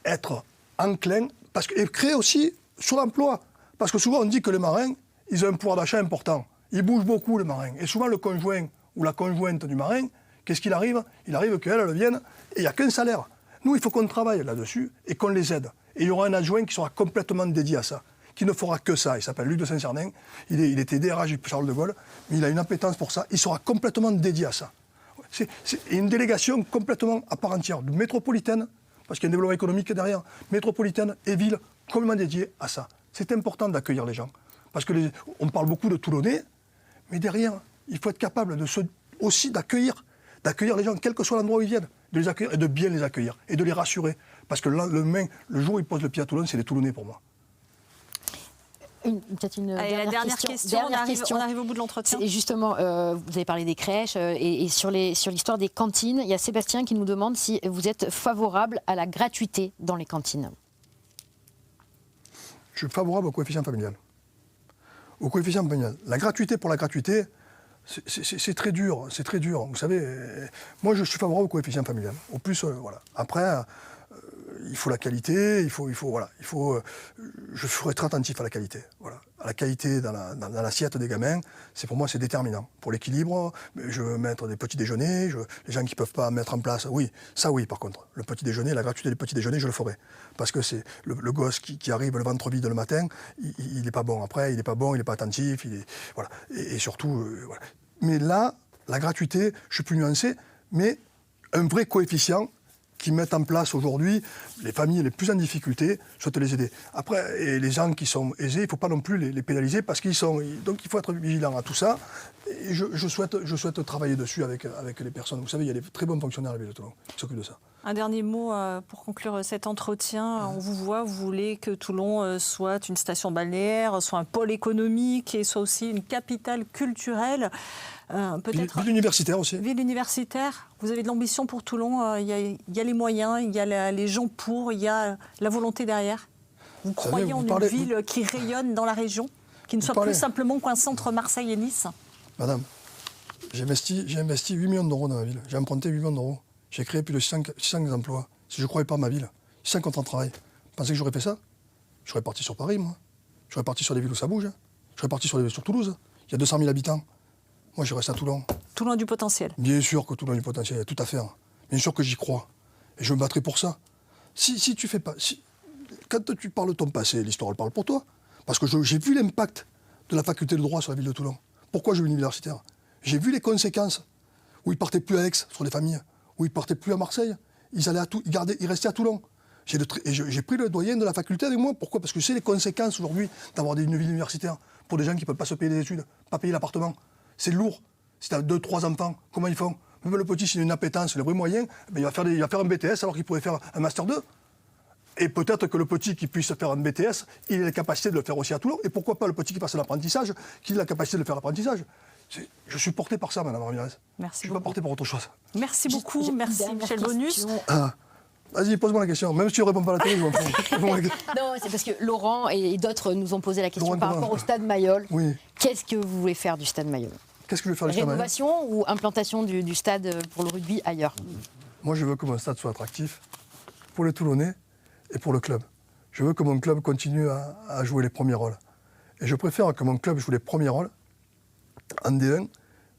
Être enclin, et créer aussi sur l'emploi. Parce que souvent, on dit que les marins, ils ont un pouvoir d'achat important. Ils bougent beaucoup, les marins. Et souvent, le conjoint ou la conjointe du marin, qu'est-ce qu'il arrive? Il arrive qu'elle vienne et il n'y a qu'un salaire. Nous, il faut qu'on travaille là-dessus et qu'on les aide. Et il y aura un adjoint qui sera complètement dédié à ça, qui ne fera que ça. Il s'appelle Luc de Saint-Cernin. Il était DRH du Charles de Gaulle, mais il a une appétence pour ça. Il sera complètement dédié à ça. C'est une délégation complètement à part entière, de métropolitaine, parce qu'il y a un développement économique derrière, métropolitaine et ville, complètement dédiée à ça. C'est important d'accueillir les gens. Parce on parle beaucoup de Toulonnais, mais derrière, il faut être capable aussi d'accueillir les gens, quel que soit l'endroit où ils viennent, de les accueillir et de bien les accueillir, et de les rassurer. Parce que le jour où ils posent le pied à Toulon, c'est les Toulonnais pour moi. Peut-être une dernière question. On arrive au bout de l'entretien. Et justement, vous avez parlé des crèches et sur l'histoire des cantines. Il y a Sébastien qui nous demande si vous êtes favorable à la gratuité dans les cantines. Je suis favorable au coefficient familial. Au coefficient familial. La gratuité pour la gratuité, c'est très dur. C'est très dur. Vous savez, moi, je suis favorable au coefficient familial. Au plus, voilà. Après, il faut la qualité, je ferai très attentif à la qualité. Voilà. À la qualité dans l'assiette des gamins, pour moi, c'est déterminant. Pour l'équilibre, je veux mettre des petits déjeuners, les gens qui ne peuvent pas mettre en place, oui, par contre. Le petit déjeuner, la gratuité des petits déjeuners, je le ferai. Parce que c'est le gosse qui arrive le ventre vide le matin, il n'est pas bon. Après, il n'est pas bon, il n'est pas attentif, voilà. Et surtout, voilà. Mais là, la gratuité, je suis plus nuancé, mais un vrai coefficient qui mettent en place aujourd'hui les familles les plus en difficulté, soit les aider. Après, et les gens qui sont aisés, il ne faut pas non plus les pénaliser parce qu'ils sont... Donc il faut être vigilant à tout ça. Et je souhaite travailler dessus avec les personnes. Vous savez, il y a des très bons fonctionnaires à la ville de Toulon qui s'occupent de ça. Un dernier mot pour conclure cet entretien. On vous voit, vous voulez que Toulon soit une station balnéaire, soit un pôle économique et soit aussi une capitale culturelle. Peut-être ville universitaire aussi. Ville universitaire. Vous avez de l'ambition pour Toulon. Il y a les moyens, il y a les gens pour, il y a la volonté derrière. Vous croyez en une ville qui rayonne dans la région, qui ne soit plus simplement qu'un centre Marseille et Nice? Madame, j'ai investi 8 millions d'euros dans ma ville. J'ai emprunté 8 millions d'euros. J'ai créé plus de 600 emplois. Si je ne croyais pas à ma ville, 600 contrats de travail. Vous pensez que j'aurais fait ça? Je serais parti sur Paris, moi. Je serais parti sur des villes où ça bouge. Je serais parti sur Toulouse. Il y a 200 000 habitants. Moi, je reste à Toulon. Toulon a du potentiel. Bien sûr que Toulon a du potentiel, il y a tout à faire. Bien sûr que j'y crois. Et je me battrai pour ça. Si tu fais pas... quand tu parles de ton passé, l'histoire, elle parle pour toi. Parce que j'ai vu l'impact de la faculté de droit sur la ville de Toulon. Pourquoi je veux une universitaire? J'ai vu les conséquences. Où ils partaient plus à Aix, sur les familles. Où ils partaient plus à Marseille. Ils restaient à Toulon. J'ai pris le doyen de la faculté avec moi. Pourquoi? Parce que c'est les conséquences aujourd'hui d'avoir une ville universitaire pour des gens qui ne peuvent pas se payer des études, pas payer l'appartement. C'est lourd. Si tu as 2-3 enfants, comment ils font? Même le petit, s'il a une appétence, le vrai moyen, il va faire un BTS alors qu'il pourrait faire un Master 2. Et peut-être que le petit qui puisse faire un BTS, il a la capacité de le faire aussi à Toulon. Et pourquoi pas le petit qui passe l'apprentissage, qu'il a la capacité de le faire l'apprentissage. Je suis porté par ça, Madame Ramirez. Merci. Je ne suis pas porté par autre chose. Merci beaucoup. Merci, Michel Bonus. Vas-y, pose-moi la question. Même si tu ne réponds pas à la télé, je m'en fous. Non, c'est parce que Laurent et d'autres nous ont posé la question par rapport au stade Mayol. Oui. Qu'est-ce que vous voulez faire du stade Mayol? Qu'est-ce que je veux faire du stade Mayol? Rénovation ou implantation du stade pour le rugby ailleurs? Moi, je veux que mon stade soit attractif pour les Toulonnais et pour le club. Je veux que mon club continue à jouer les premiers rôles. Et je préfère que mon club joue les premiers rôles en D1,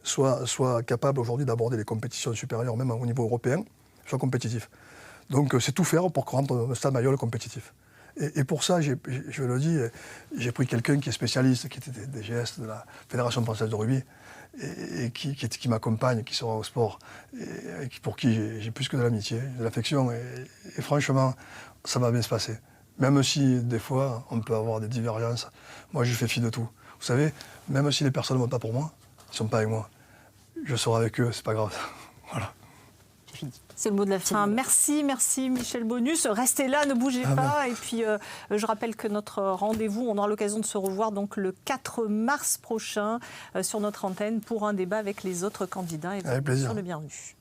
soit capable aujourd'hui d'aborder les compétitions supérieures, même au niveau européen, soit compétitif. Donc c'est tout faire pour rendre le stade Mayol compétitif. Et pour ça, je le dis, j'ai pris quelqu'un qui est spécialiste, qui était des gestes de la Fédération française de rugby, et qui m'accompagne, qui sera au sport, et pour qui j'ai plus que de l'amitié, de l'affection. Et franchement, ça va bien se passer. Même si, des fois, on peut avoir des divergences, moi je fais fi de tout. Vous savez, même si les personnes ne votent pas pour moi, Ils sont pas avec moi. Je serai avec eux, c'est pas grave. Voilà. C'est fini. C'est le mot de la fin. Merci Michel Bonus. Restez là, ne bougez pas. Et puis, je rappelle que notre rendez-vous, on aura l'occasion de se revoir donc le 4 mars prochain sur notre antenne pour un débat avec les autres candidats. Et avec plaisir. le bienvenu.